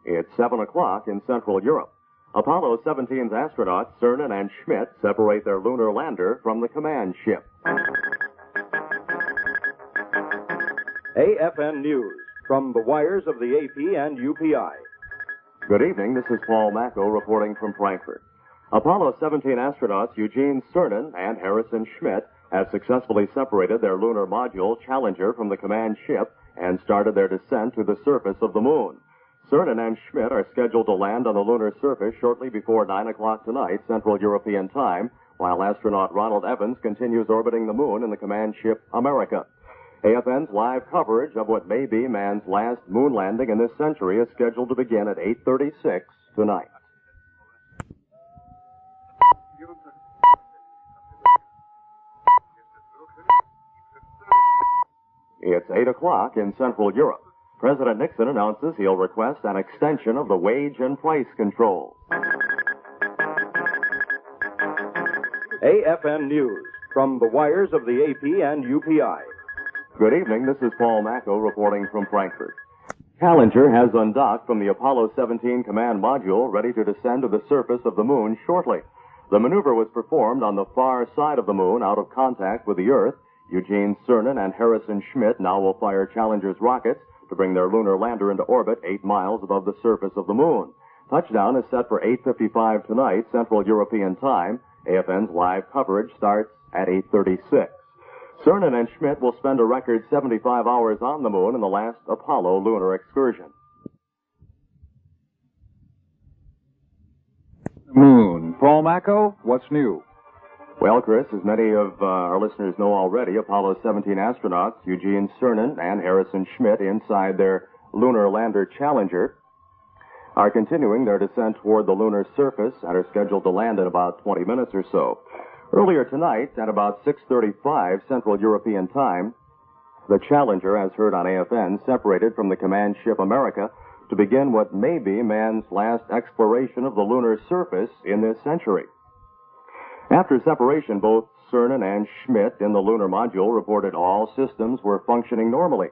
It's 7 o'clock in Central Europe. Apollo 17's astronauts, Cernan and Schmidt, separate their lunar lander from the command ship. AFN News from the wires of the AP and UPI. Good evening. This is Paul Macco reporting from Frankfurt. Apollo 17 astronauts Eugene Cernan and Harrison Schmidt have successfully separated their lunar module, Challenger, from the command ship and started their descent to the surface of the moon. Cernan and Schmidt are scheduled to land on the lunar surface shortly before 9 o'clock tonight, Central European Time, while astronaut Ronald Evans continues orbiting the moon in the command ship America. AFN's live coverage of what may be man's last moon landing in this century is scheduled to begin at 8:36 tonight. It's 8 o'clock in Central Europe. President Nixon announces he'll request an extension of the wage and price controls. AFN News from the wires of the AP and UPI. Good evening. This is Paul Macco reporting from Frankfurt. Challenger has undocked from the Apollo 17 command module, ready to descend to the surface of the moon shortly. The maneuver was performed on the far side of the moon, out of contact with the Earth. Eugene Cernan and Harrison Schmitt now will fire Challenger's rockets to bring their lunar lander into orbit 8 miles above the surface of the moon. Touchdown is set for 8:55 tonight, Central European Time. AFN's live coverage starts at 8:36. Cernan and Schmitt will spend a record 75 hours on the moon in the last Apollo lunar excursion. Moon. Paul Macco, what's new? Well, Chris, as many of our listeners know already, Apollo 17 astronauts Eugene Cernan and Harrison Schmitt, inside their lunar lander Challenger, are continuing their descent toward the lunar surface and are scheduled to land in about 20 minutes or so. Earlier tonight, at about 6:35 Central European Time, the Challenger, as heard on AFN, separated from the command ship America to begin what may be man's last exploration of the lunar surface in this century. After separation, both Cernan and Schmitt in the lunar module reported all systems were functioning normally.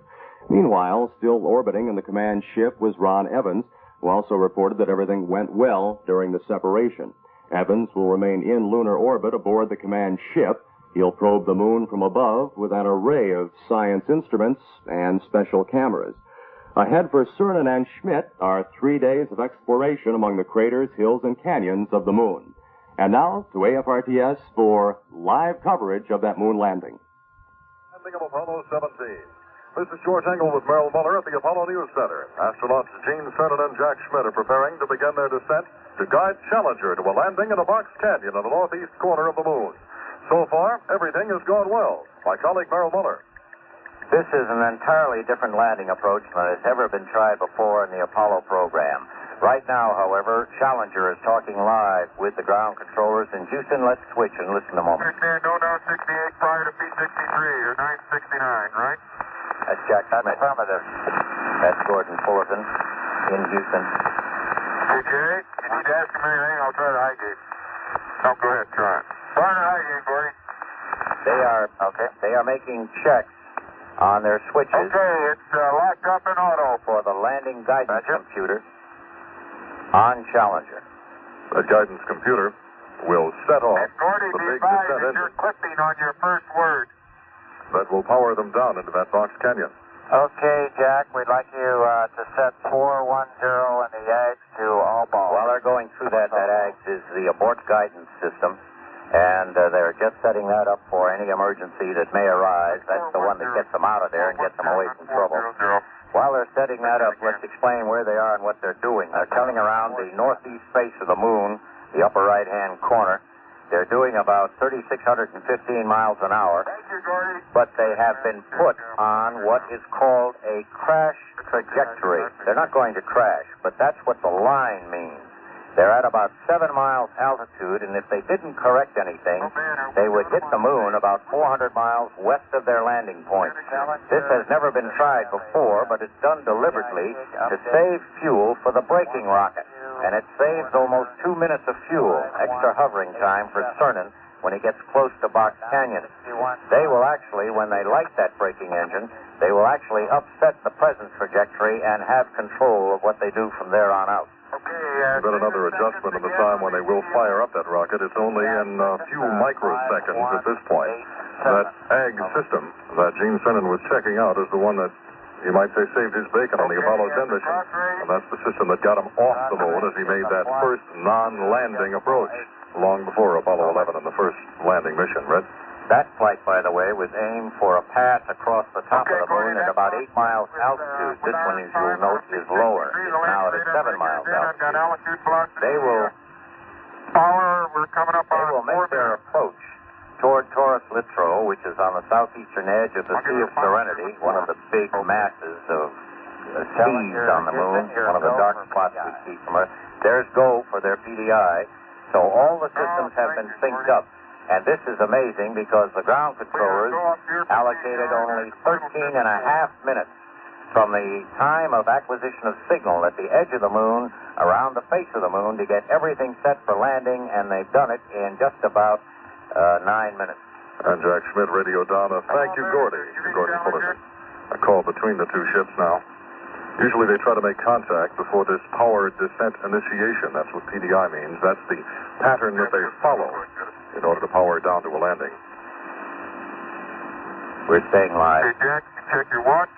Meanwhile, still orbiting in the command ship was Ron Evans, who also reported that everything went well during the separation. Evans will remain in lunar orbit aboard the command ship. He'll probe the moon from above with an array of science instruments and special cameras. Ahead for Cernan and Schmitt are 3 days of exploration among the craters, hills, and canyons of the moon. And now to AFRTS for live coverage of that moon landing. Landing of Apollo 17. This is George Engle with Merrill Mueller at the Apollo News Center. Astronauts Gene Cernan and Jack Schmitt are preparing to begin their descent to guide Challenger to a landing in a box canyon in the northeast corner of the moon. So far, everything has gone well. My colleague Merrill Mueller. This is an entirely different landing approach than has ever been tried before in the Apollo program. Right now, however, Challenger is talking live with the ground controllers. And Houston, let's switch and listen a moment. No down 68 prior to P63 or 969, right? That's Jack Schmitt. Affirmative. That's Gordon Fullerton in Houston. Hey, Jerry, you need to ask him anything, I'll try to Highgate. No, go ahead, try it. Fire to Highgate, Gordy. They are making checks on their switches. Okay, it's locked up in auto. For the landing guidance computer on Challenger. The guidance computer will set off and Gordy, the be big advised descent that you're clipping on your first word. that will power them down into that box canyon. Okay, Jack, we'd like you to set 410 and the AGS to all ball. While they're going through that AGS is the abort guidance system, and they're just setting that up for any emergency that may arise. That's the one that gets them out of there and gets them away from trouble. While they're setting that up, let's explain where they are and what they're doing. They're coming around the northeast face of the moon, the upper right-hand corner. They're doing about 3,615 miles an hour, but they have been put on what is called a crash trajectory. They're not going to crash, but that's what the line means. They're at about 7 miles altitude, and if they didn't correct anything, they would hit the moon about 400 miles west of their landing point. This has never been tried before, but it's done deliberately to save fuel for the braking rocket. And it saves almost 2 minutes of fuel, extra hovering time for Cernan when he gets close to Box Canyon. They will actually, when they light that braking engine, they will actually upset the present trajectory and have control of what they do from there on out. There's been another adjustment in the time when they will fire up that rocket. It's only in a few microseconds at this point. That AG system that Gene Cernan was checking out is the one that, you might say, saved his bacon on the Apollo 10 mission. And that's the system that got him off the moon as he made that first non-landing approach long before Apollo 11 and the first landing mission, Red. That flight, by the way, was aimed for a pass across the top of the moon at about 8 miles altitude. This one, as you'll note, is lower. It's now at 7 miles altitude. They will make their approach toward taurus-littrow, which is on the southeastern edge of the Sea of Serenity, one of the big masses of seas on the moon, one of the dark spots we see from Earth. There's go for their PDI. So all the systems have been synced up. And this is amazing because the ground controllers allocated only 13 and a half minutes from the time of acquisition of signal at the edge of the moon around the face of the moon to get everything set for landing, and they've done it in just about 9 minutes. And Jack Schmidt radioed down a thank you, Gordy, to Gordy Fullerton. A call between the two ships now. Usually they try to make contact before this power descent initiation. That's what PDI means. That's the pattern that they follow in order to power down to a landing. We're staying live. Okay, Jack, check your watch.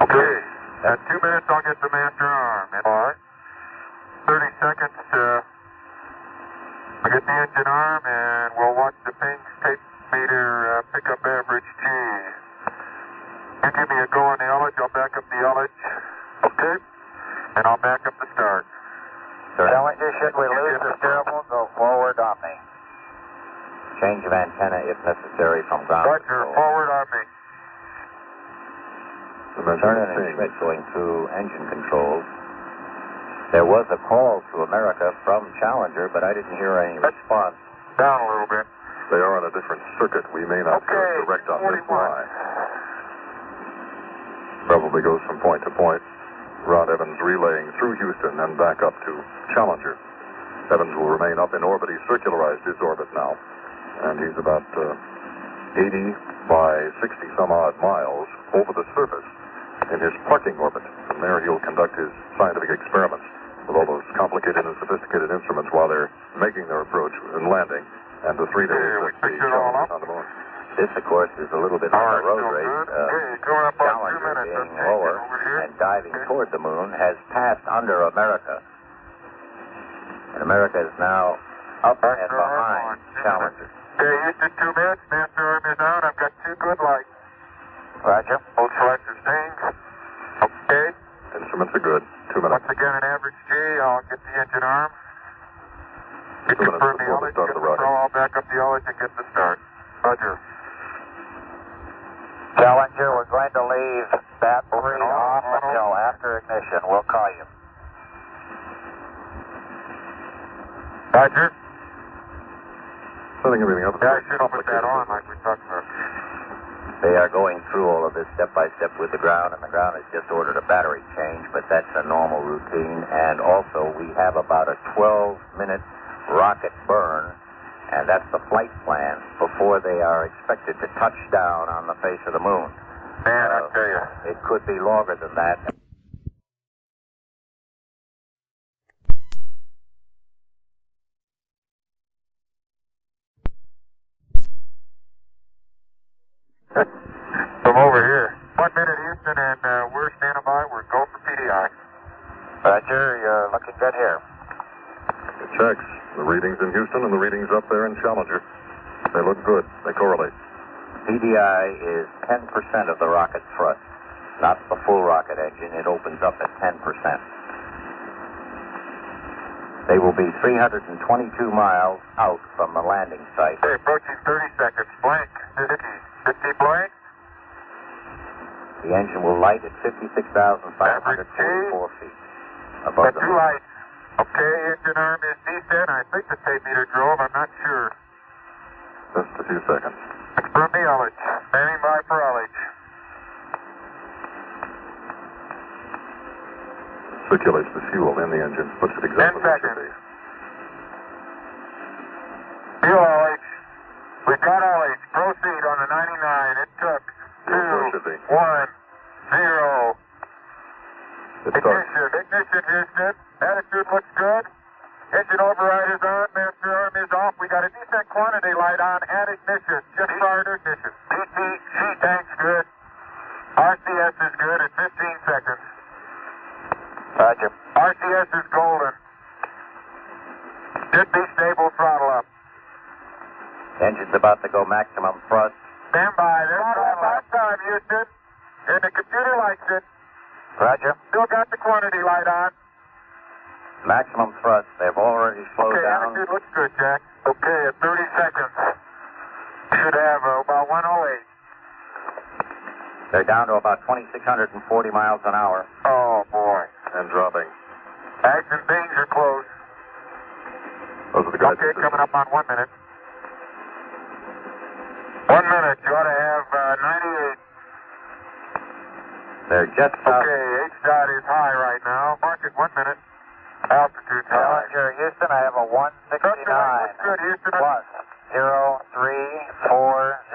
Okay, at 2 minutes I'll get the master arm. And 30 seconds I'll get the engine arm, and we'll watch the ping tape meter pick up average G. You give me a go on the ullage, I'll back up the ullage. Okay, and I'll back up the start. Challenger, should we lose the steerable, go forward on me. Change of antenna if necessary from ground Roger, forward on me. Turner and Schmidt going through engine controls. There was a call to America from Challenger, but I didn't hear any response. Down a little bit. They are on a different circuit. We may not hear direct on this line. Probably goes from point to point. Rod Evans relaying through Houston and back up to Challenger. Evans will remain up in orbit. He's circularized his orbit now. And he's about 80 by 60 some odd miles over the surface in his parking orbit. From there he'll conduct his scientific experiments with all those complicated and sophisticated instruments while they're making their approach and landing. And the 3 days that the Challenger on the moon. This, of course, is a little bit of a road race. Challenger being lower and diving toward the moon has passed under America. And America is now up and behind Challenger. Okay, Houston, 2 minutes. Master arm is on. I've got 2 good lights. Roger. Both selectors staying. Okay. Instruments are good. 2 minutes. Once again, an average G. I'll get the engine arm. 2 minutes before the start of the rocket. I'll back up the ullage and get the start. Roger. Challenger, we're going to leave that 3 off until after ignition. We'll call you. Roger. Setting everything up. Yeah, I should have put that on like we talked about. They are going through all of this step by step with the ground, and the ground has just ordered a battery change, but that's a normal routine. And also, we have about a 12-minute rocket burn, and that's the flight plan before they are expected to touch down on the face of the moon. Man, I tell you. It could be longer than that. From over here. 1 minute, Houston, and we're standing by. We're go for PDI. Roger, you're looking good here. It checks. The readings in Houston and the readings up there in Challenger. They look good. They correlate. PDI is 10% of the rocket thrust, not the full rocket engine. It opens up at 10%. They will be 322 miles out from the landing site. Okay, approaching 30 seconds. Blank. 50 blank. The engine will light at 56,544 feet above the moon. 2 lights. Okay, engine arm is decent. I think the tape meter drove. I'm not sure. Just a few seconds. Confirm the ullage. Standing by for ullage. Circulates the fuel in the engine. Puts it exactly where it should be. Fuel ullage. We've got ullage. Proceed on the 99. It took 2, 1, 0. Ignition, Houston. Attitude looks good. Engine override is on. Master arm is off. We got a decent quantity light on at ignition. Just prior to ignition. PTC tank's good. RCS is good at 15 seconds. Roger. RCS is golden. Should be stable throttle up. Engine's about to go maximum thrust. Stand by. They're not on last time, Houston. And the computer likes it. Roger. Still got the quantity light on. Maximum thrust. They've already slowed okay, down. Attitude looks good, Jack. Okay, at 30 seconds. Should have about 108. They're down to about 2,640 miles an hour. Oh, boy. And dropping. Ags and beans are close. Those are the guys. Okay, coming up on 1 minute. 1 minute. You ought to have 98. They're just south. Okay, H-dot is high right now. Mark it 1 minute. Altitude high. Challenger, Houston, I have a 169. Looks good, Houston. Plus 03400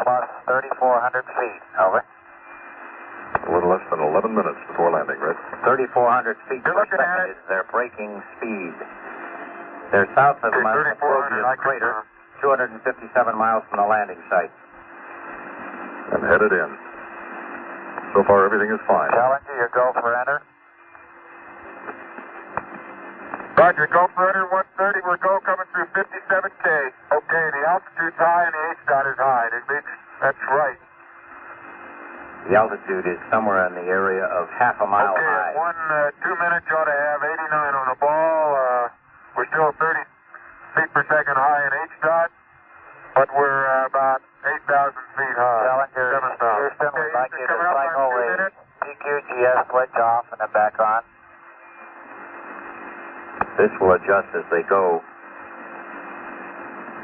plus 3,400 feet. Over. A little less than 11 minutes before landing, Red. 3,400 feet per second is their braking speed. They're south of Microbius Crater, 257 miles from the landing site. And headed in. So far, everything is fine. Challenger, you go for enter. Roger, go for enter 130. We're go coming through 57K. Okay, the altitude's high and the H-dot is high. That's right. The altitude is somewhere in the area of half a mile high. Okay, 2 minutes, you ought to have 89 on the ball. We're still 30 feet per second high in H-dot, but we're about 8,000 feet high. Challenger, Houston, we'd like you to cycle the EQGS switch off and then back on. This will adjust as they go.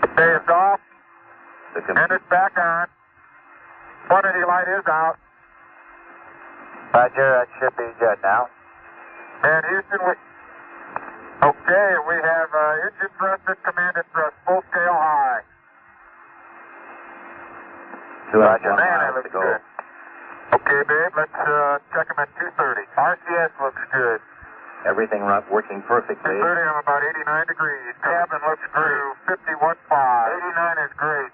Okay, it's off. And it's back on. Quantity light is out. Roger, that should be good now. And Houston, okay, we have engine thrust and commanded thrust, full scale high. Roger, man, that looks good. Okay, babe, let's check them at 230. RCS looks good. Everything working perfectly. 230, I'm about 89 degrees. Cabin looks through 51.5. 89 is great.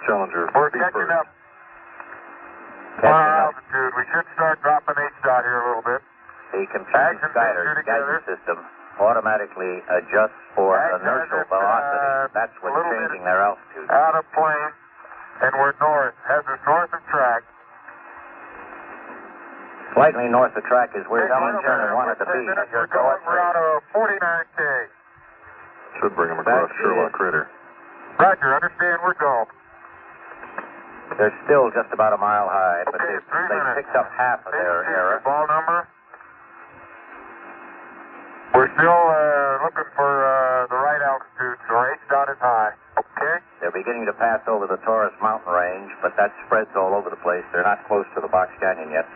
Challenger, we're catching up. Altitude. We should start dropping H-dot here a little bit. The computer guidance system automatically adjusts for inertial velocity. That's what's changing their altitude. Out of plane, and we're north. Has us north of track. Slightly north of track is where Challenger wanted to be. We're out of 49K. Should bring them across Sherlock Crater. Roger, understand, we're go. They're still just about a mile high, but they picked up half of their error. Ball number. We're still looking for the right altitude, so H-dot is high. Okay. They're beginning to pass over the Taurus mountain range, but that spreads all over the place. They're not close to the Box Canyon yet.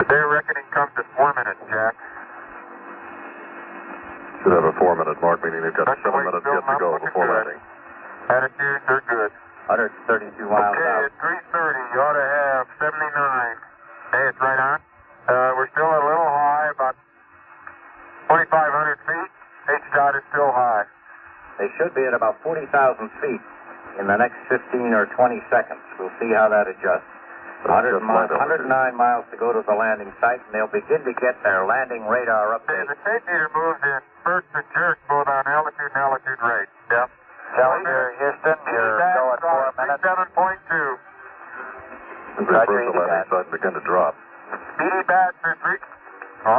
Their reckoning comes at 4 minutes, Jack. Should have a 4 minute mark, meaning they've got 7 minutes yet to go before landing. Attitudes are good. 132 miles out. Okay, at 330, you ought to have 79. Hey, it's right on. We're still a little high, about 2,500 feet. H-dot is still high. They should be at about 40,000 feet in the next 15 or 20 seconds. We'll see how that adjusts. 109 miles to go to the landing site, and they'll begin to get their landing radar update. The tape meter moves in first and jerk both on altitude and altitude rate. Yep. Challenger, Houston, you're going 4 minutes. 7.2. As they approach the landing site and begin to drop. BD bats are 3.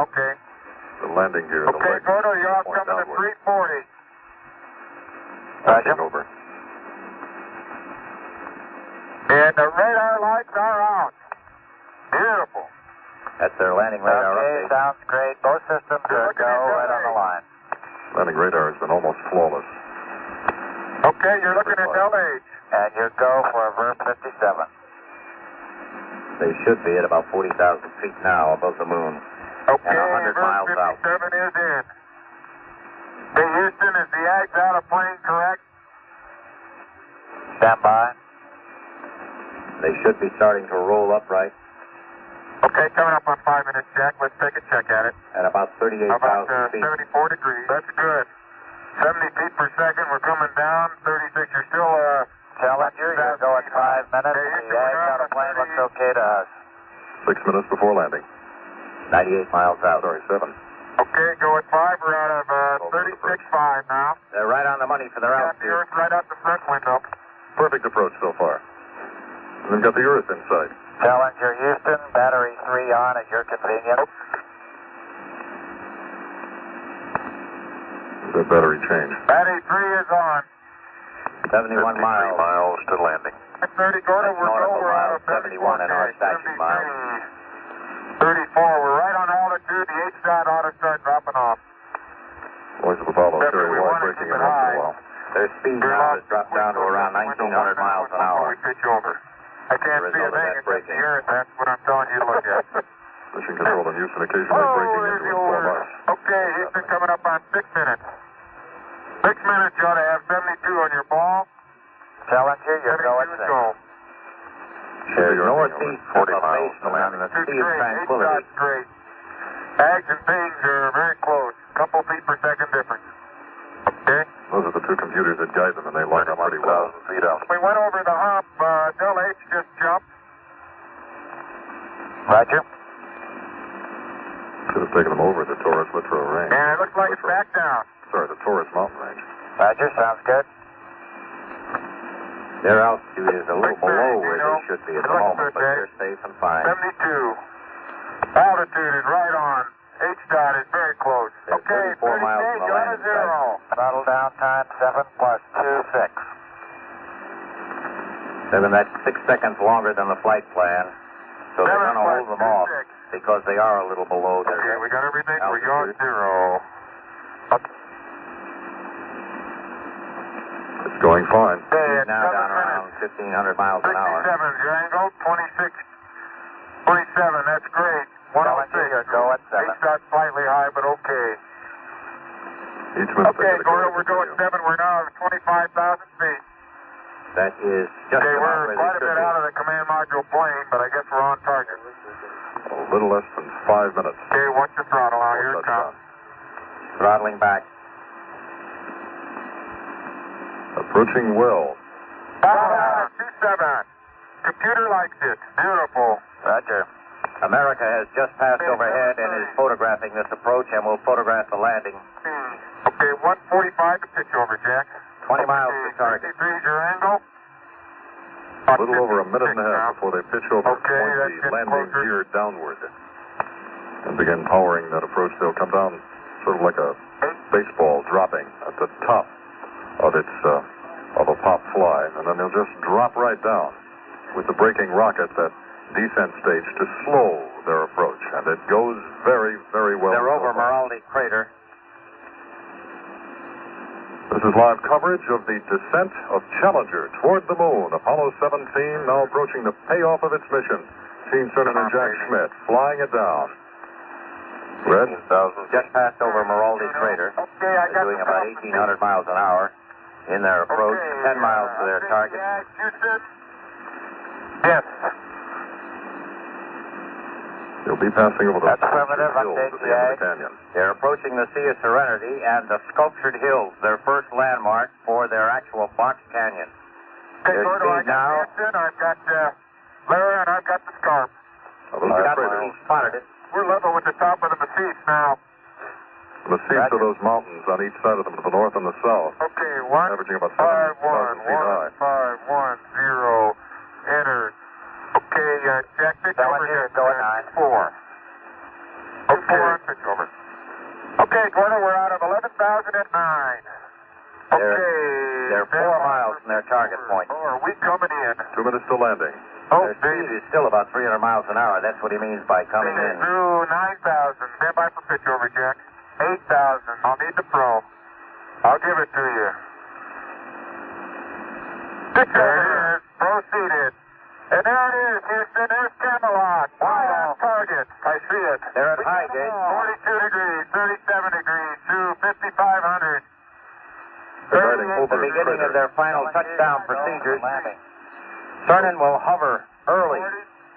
Okay. The landing gear. Okay, Gordo, you're off coming to 340. Roger. Over. And the radar lights are out. Beautiful. That's their landing radar update. Sounds great. Both systems are go right on the line. Landing radar has been almost flawless. Okay, you're looking at LH. And you go for a VERP 57. They should be at about 40,000 feet now above the moon. Okay, and 100 miles out. 57 is in. Hey, Houston, is the Ags out of plane correct? Stand by. They should be starting to roll upright. Okay, coming up on 5 minutes, Jack. Let's take a check at it. At about 38,000 feet. 74 degrees. That's good. 70 feet per second. We're coming down. 36. You're still Challenger, you're going 5 minutes. The Ags out of plane looks okay to us. 6 minutes before landing. 98 miles out. Sorry, 7. Okay, go at 5. We're out of 36.5 now. They're right on the money for their Got the altitude. Earth right out the front window. Perfect approach so far. And then got the Earth in sight. Challenger Houston, battery 3 on at your convenience. The battery change. Battery 3 is on. 71 miles. miles to landing. 30 Gordon, we're over out of 71 in our statute miles. 34, we're right on altitude. The H-dot ought to start dropping off. Voice of Apollo carry we wide want to breaking keep in it once in a high. while. Their speed now has dropped down to around 1,900 miles an hour. We pitch over. I can't see a thing except the Earth. That's what I'm telling you to look at. Mission control in Houston occasionally breaking into it so much. Okay, Houston coming up on 6 minutes. 6 minutes, you ought to have 72 on your ball. Challenger, you're going to go. There's northeast 40 of miles base to on the It's sea of great. tranquility. H-dot's great. Ags and things are very close. Couple feet per second difference. Okay? Those are the two computers that guide them, and they line up pretty well. Feet out. We went over the hump. Del H just jumped. Roger. Should have taken them over the taurus-littrow range. And it looks like it's back down. Sorry, the Taurus mountain range. Roger, sounds good. Their altitude is a little below where they should be at the moment, but they're safe and fine. 72. Altitude is right on. H-dot is very close. They're Okay, 34 miles from the landing site. Throttle down time 7 plus 2, 6. 7, that's 6 seconds longer than the flight plan. So they're going to hold them off because they are a little below their Okay, we got everything. altitude. We're on 0. It's going fine. Okay, it's Now 7 down minutes. around 1,500 miles an hour. 67 is your angle. 26. 27, that's great. 106. Go at 7. H-dot slightly high, but okay. Each minute Okay, Gordon, we're going 7. We're now at 25,000 feet. That is just Okay, about we're where quite a they bit should out be. of the command module plane, but I guess we're on target. A little less than 5 minutes. Okay, watch the throttle now. Here it comes. Throttling back. Approaching well. 27. Computer likes it. Beautiful. Roger. America has just passed overhead and is photographing this approach and will photograph the landing. Okay, 145 to pitch over, Jack. 20 miles to target. 63 is your angle. A little over a minute and a half before they pitch over and Okay, point that's the getting landing closer. gear downward and begin powering that approach. They'll come down sort of like a baseball dropping at the top of its of a pop fly, and then they'll just drop right down with the braking rocket, that descent stage, to slow their approach, and it goes very, very well. They're over Merrill crater. This is live coverage of the descent of Challenger toward the moon. Apollo 17 now approaching the payoff of its mission. Gene Cernan and Jack Schmidt flying it down. Red? Just passed over Merrill crater. Okay, I got They're doing about 1,800 miles an hour in their approach, 10 miles to their target. Yes. They'll be passing over the Affirmative, hills update at the end of the canyon. They're approaching the Sea of Serenity and the Sculptured Hills, their first landmark for their actual box canyon. Okay, Their Gordo, I speed got now. Hanson, I've got Larry, and I've got the scarf. He spotted it. We're level with the top of the massif now. The seats of those mountains on each side of them, to the north and the south, Okay, 1, averaging about 5, 7,000 feet high. 1, 5, 1, 0. Enter. Okay, Jack, pitch over here. Go at 9. 4. Okay, pitch over. Okay, Gordo, we're out of 11,000 at 9. They're 4 miles from their target point. Are we coming in? 2 minutes to landing. Oh, Their speed is still about 300 miles an hour. That's what he means by coming in. Through 9,000. Stand by for pitch over, Jack. 8,000. I'll need the pro. I'll give it to you. There it is. Proceeded. And there it is, Houston. There's Camelot. Wide on target. I see it. They're at high gate. 42 degrees, 37 degrees, to 5,500. The beginning of their final touchdown procedures. Cernan will hover early.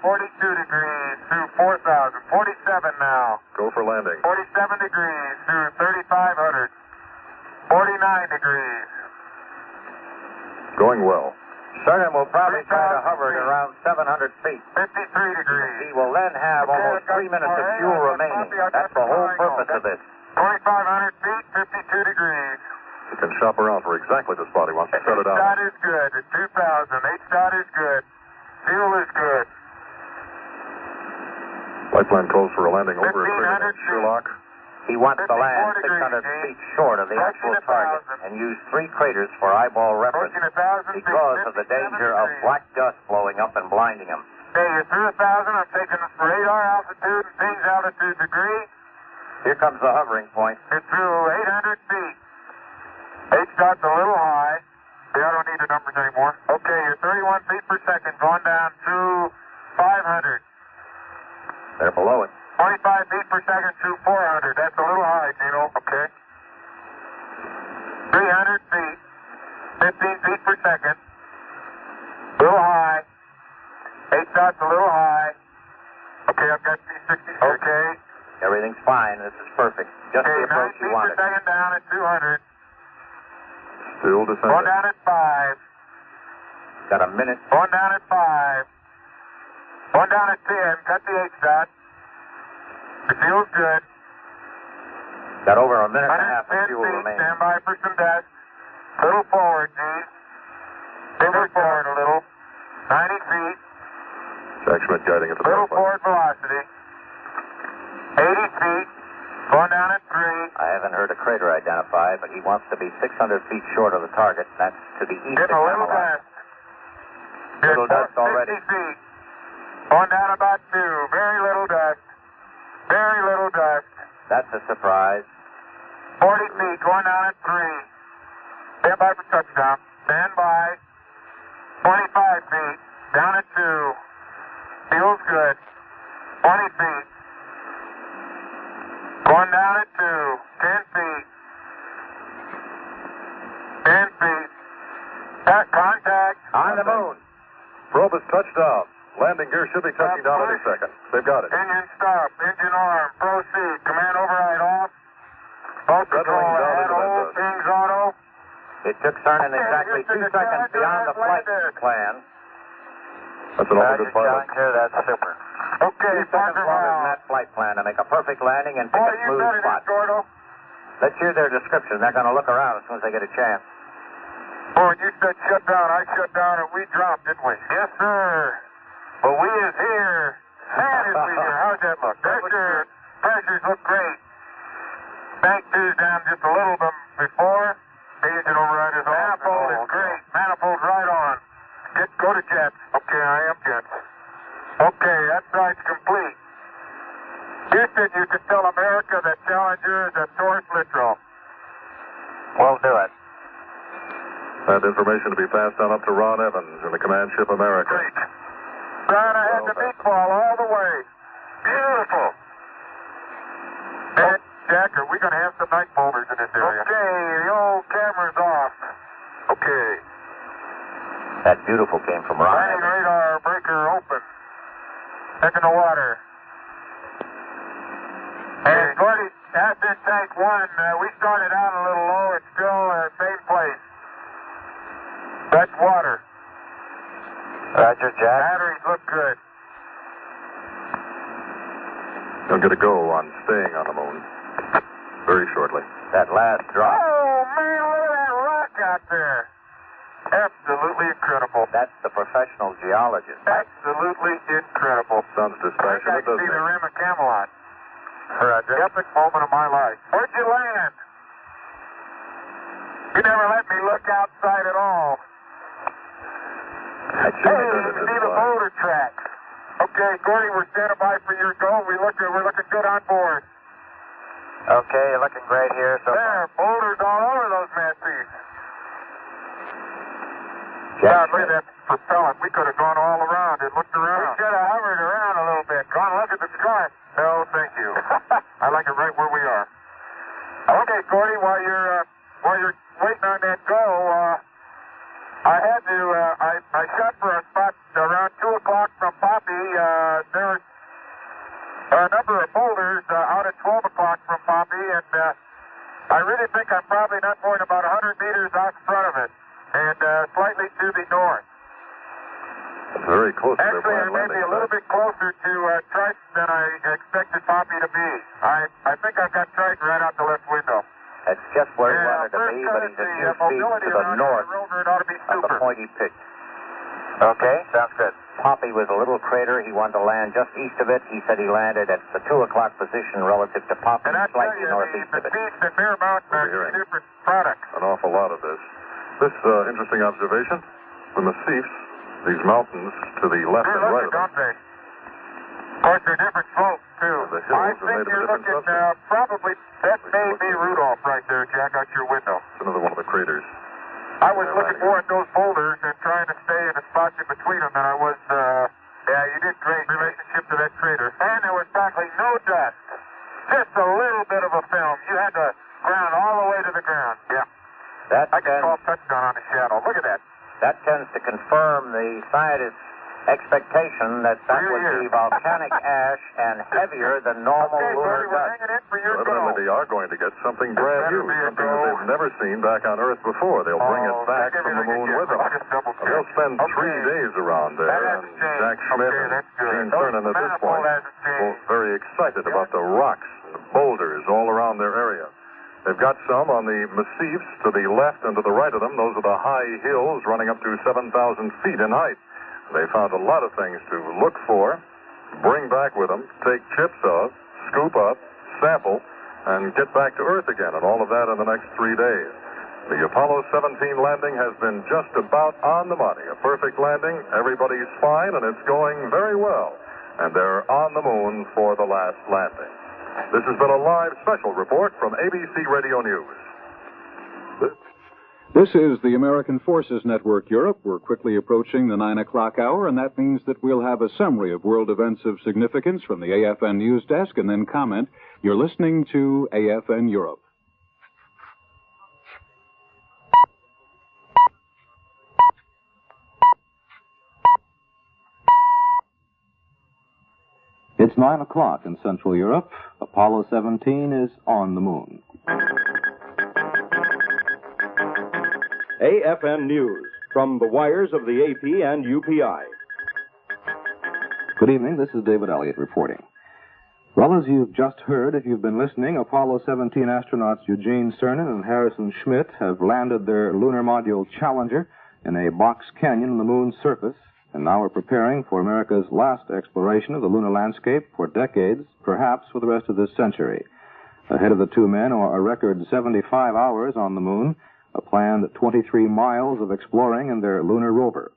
42 degrees through 4,000. 47 now. Go for landing. 47 degrees through 3,500. 49 degrees. Going well. Cernan will probably try to hover at around 700 feet. 53 degrees. He will then have almost 3 minutes of fuel remaining. That's the whole purpose of this. 2,500 feet, 52 degrees. You can shop around for exactly the spot he wants to set it out. H-dot is good at 2,000. H-dot is good. Fuel is good. Flight plan calls for a landing over a crater named Sherlock. He wants to land 600 feet short of the actual target and use 3 craters for eyeball reference because of the danger of black dust blowing up and blinding him. Okay, you're through 1,000. I'm taking radar altitude and pings altitude degree. Here comes the hovering point. You're through 800 feet. H-dot's a little high. See, I don't need the numbers anymore. Okay, you're 31 feet per second, going down to 500. They're below it. 25 feet per second to 400. That's a little high, Gino. Okay. 300 feet. 15 feet per second. A little high. H-dot's a little high. Okay, I've got C60. Okay. Everything's fine. This is perfect. Just okay, the approach you 9 feet wanted. per second down at 200. Still descending. Going down at 5. Got a minute. Going down at 5. Going down at 10. Cut the H-dot. It feels good. Got over a minute and a half of fuel feet, remaining. stand by for some dust. Little forward, G. Little forward a little. 90 feet. Jack Schmidt guiding it to the little forward velocity. 80 feet. Going down at 3. I haven't heard a crater identified, but he wants to be 600 feet short of the target. That's to the east of Getting a little Camelot. dust. Little dust already. 50 feet. Going down about 2. Very little dust. Very little dust. That's a surprise. 40 feet, going down at 3. Stand by for touchdown. Stand by. 25 feet, down at 2. Feels good. 20 feet. Going down at 2. 10 feet. 10 feet. Contact. On the moon. Probe is touched down. Landing gear should be touching down any second. They've got it. Engine stop. Engine arm. Proceed. Command override off. Boat control ahead. Hold. King's auto. It took Cernan exactly 2 seconds beyond the flight plan. That's an awful good pilot. That's super. Okay, 2 seconds longer than that flight plan to make a perfect landing and pick a smooth spot. Let's hear their description. They're going to look around as soon as they get a chance. Oh, you said shut down. I shut down and we dropped, didn't we? Yes, sir. But we is here. Man, is we here. How's that look? Pressures look great. Tank 2's down just a little bit before. The engine override is on. Manifold is great. Manifold's right on. Go to jets. Okay, I am jets. Okay, that side's complete. Houston, you can tell America that Challenger is a taurus-littrow. We'll do it. That information to be passed on up to Ron Evans in the command ship America. Great. Ron, I had the meatball all the way. Beautiful. And Jack, are we going to have some night boulders in this area? Okay, the old camera's off. Okay. That beautiful came from Ron. Landing radar breaker open. Checking the water. And Gordy, acid tank 1, we started out a little low. It's still same place. That's water. Roger, Jack. Batteries look good. They'll get a go on staying on the moon very shortly. That last drop. Oh, man, look at that rock out there. Absolutely incredible. That's the professional geologist. Absolutely incredible. Sounds dispassionate, I can see the rim of Camelot. Roger. Epic moment of my life. Where'd you land? You never let me look outside at all. Hey, you can see the boulder tracks. Okay, Gordy, we're standing by for your go. We're looking good on board. Okay, you're looking great here. So there, boulders all over those masses. God, look at that propellant. We could have gone all around and looked around. We should have hovered around a little bit. Gone look at the sky. No, thank you. I like it right where we are. Okay, Gordy, while you're waiting on that go, I had to, I shot for a spot around 2 o'clock from Poppy. There was a number of boulders out at 12 o'clock from Poppy, and I really think I'm probably not more than about 100 meters out in front of it, and slightly to the north. It's very close to their Actually, I planned may be landing a little bit closer to Triton than I expected Poppy to be. I think I've got Triton right out the left window. That's just where he wanted to be, but he's a few feet to the north of the point he picked. Okay, sounds good. Poppy was a little crater. He wanted to land just east of it. He said he landed at the 2 o'clock position relative to Poppy, slightly northeast of it. We're hearing an awful lot of this. This interesting observation, the massifs, these mountains to the left and right of them. Of course, they're different slopes, too. The hills are made of a different substance. Probably, that may be Rudolph right there, Jack, out your window. It's another one of the craters. I was looking more at those boulders and trying to stay in the spots in between them than I was, yeah, you did great relationship to that crater. And there was practically no dust. Just a little bit of a film. You had to ground all the way to the ground. Yeah. I can call touchdown on the shadow. Look at that. That tends to confirm the scientist's expectation that would be volcanic ash and heavier than normal lunar dust. Evidently, they are going to get something brand new, something that they've never seen back on Earth before. They'll bring it back from the moon with them. And they'll spend 3 days around there, and Jack Schmitt and Gene Cernan at this point are very excited about the rocks and the boulders all around their area. They've got some on the massifs to the left and to the right of them. Those are the high hills running up to 7,000 feet in height. They found a lot of things to look for, bring back with them, take chips of, scoop up, sample, and get back to Earth again, and all of that in the next 3 days. The Apollo 17 landing has been just about on the money. A perfect landing, everybody's fine, and it's going very well. And they're on the moon for the last landing. This has been a live special report from ABC Radio News. This is the American Forces Network Europe. We're quickly approaching the 9 o'clock hour, and that means that we'll have a summary of world events of significance from the AFN News Desk and then comment. You're listening to AFN Europe. It's 9 o'clock in Central Europe. Apollo 17 is on the moon. AFN News, from the wires of the AP and UPI. Good evening, this is David Elliott reporting. Well, as you've just heard, if you've been listening, Apollo 17 astronauts Eugene Cernan and Harrison Schmitt have landed their lunar module Challenger in a box canyon on the moon's surface, and now are preparing for America's last exploration of the lunar landscape for decades, perhaps for the rest of this century. Ahead of the two men are a record 75 hours on the moon, a planned 23 miles of exploring in their lunar rover.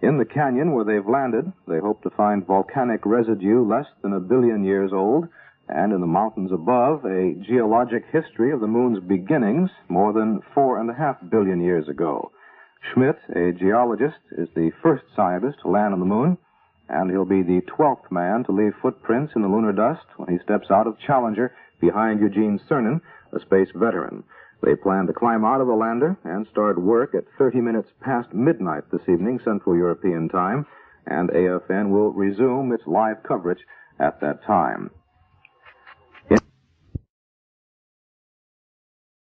In the canyon where they've landed, they hope to find volcanic residue less than 1 billion years old, and in the mountains above, a geologic history of the moon's beginnings more than 4.5 billion years ago. Schmitt, a geologist, is the first scientist to land on the moon, and he'll be the 12th man to leave footprints in the lunar dust when he steps out of Challenger behind Eugene Cernan, a space veteran. They plan to climb out of the lander and start work at 30 minutes past midnight this evening, Central European time, and AFN will resume its live coverage at that time.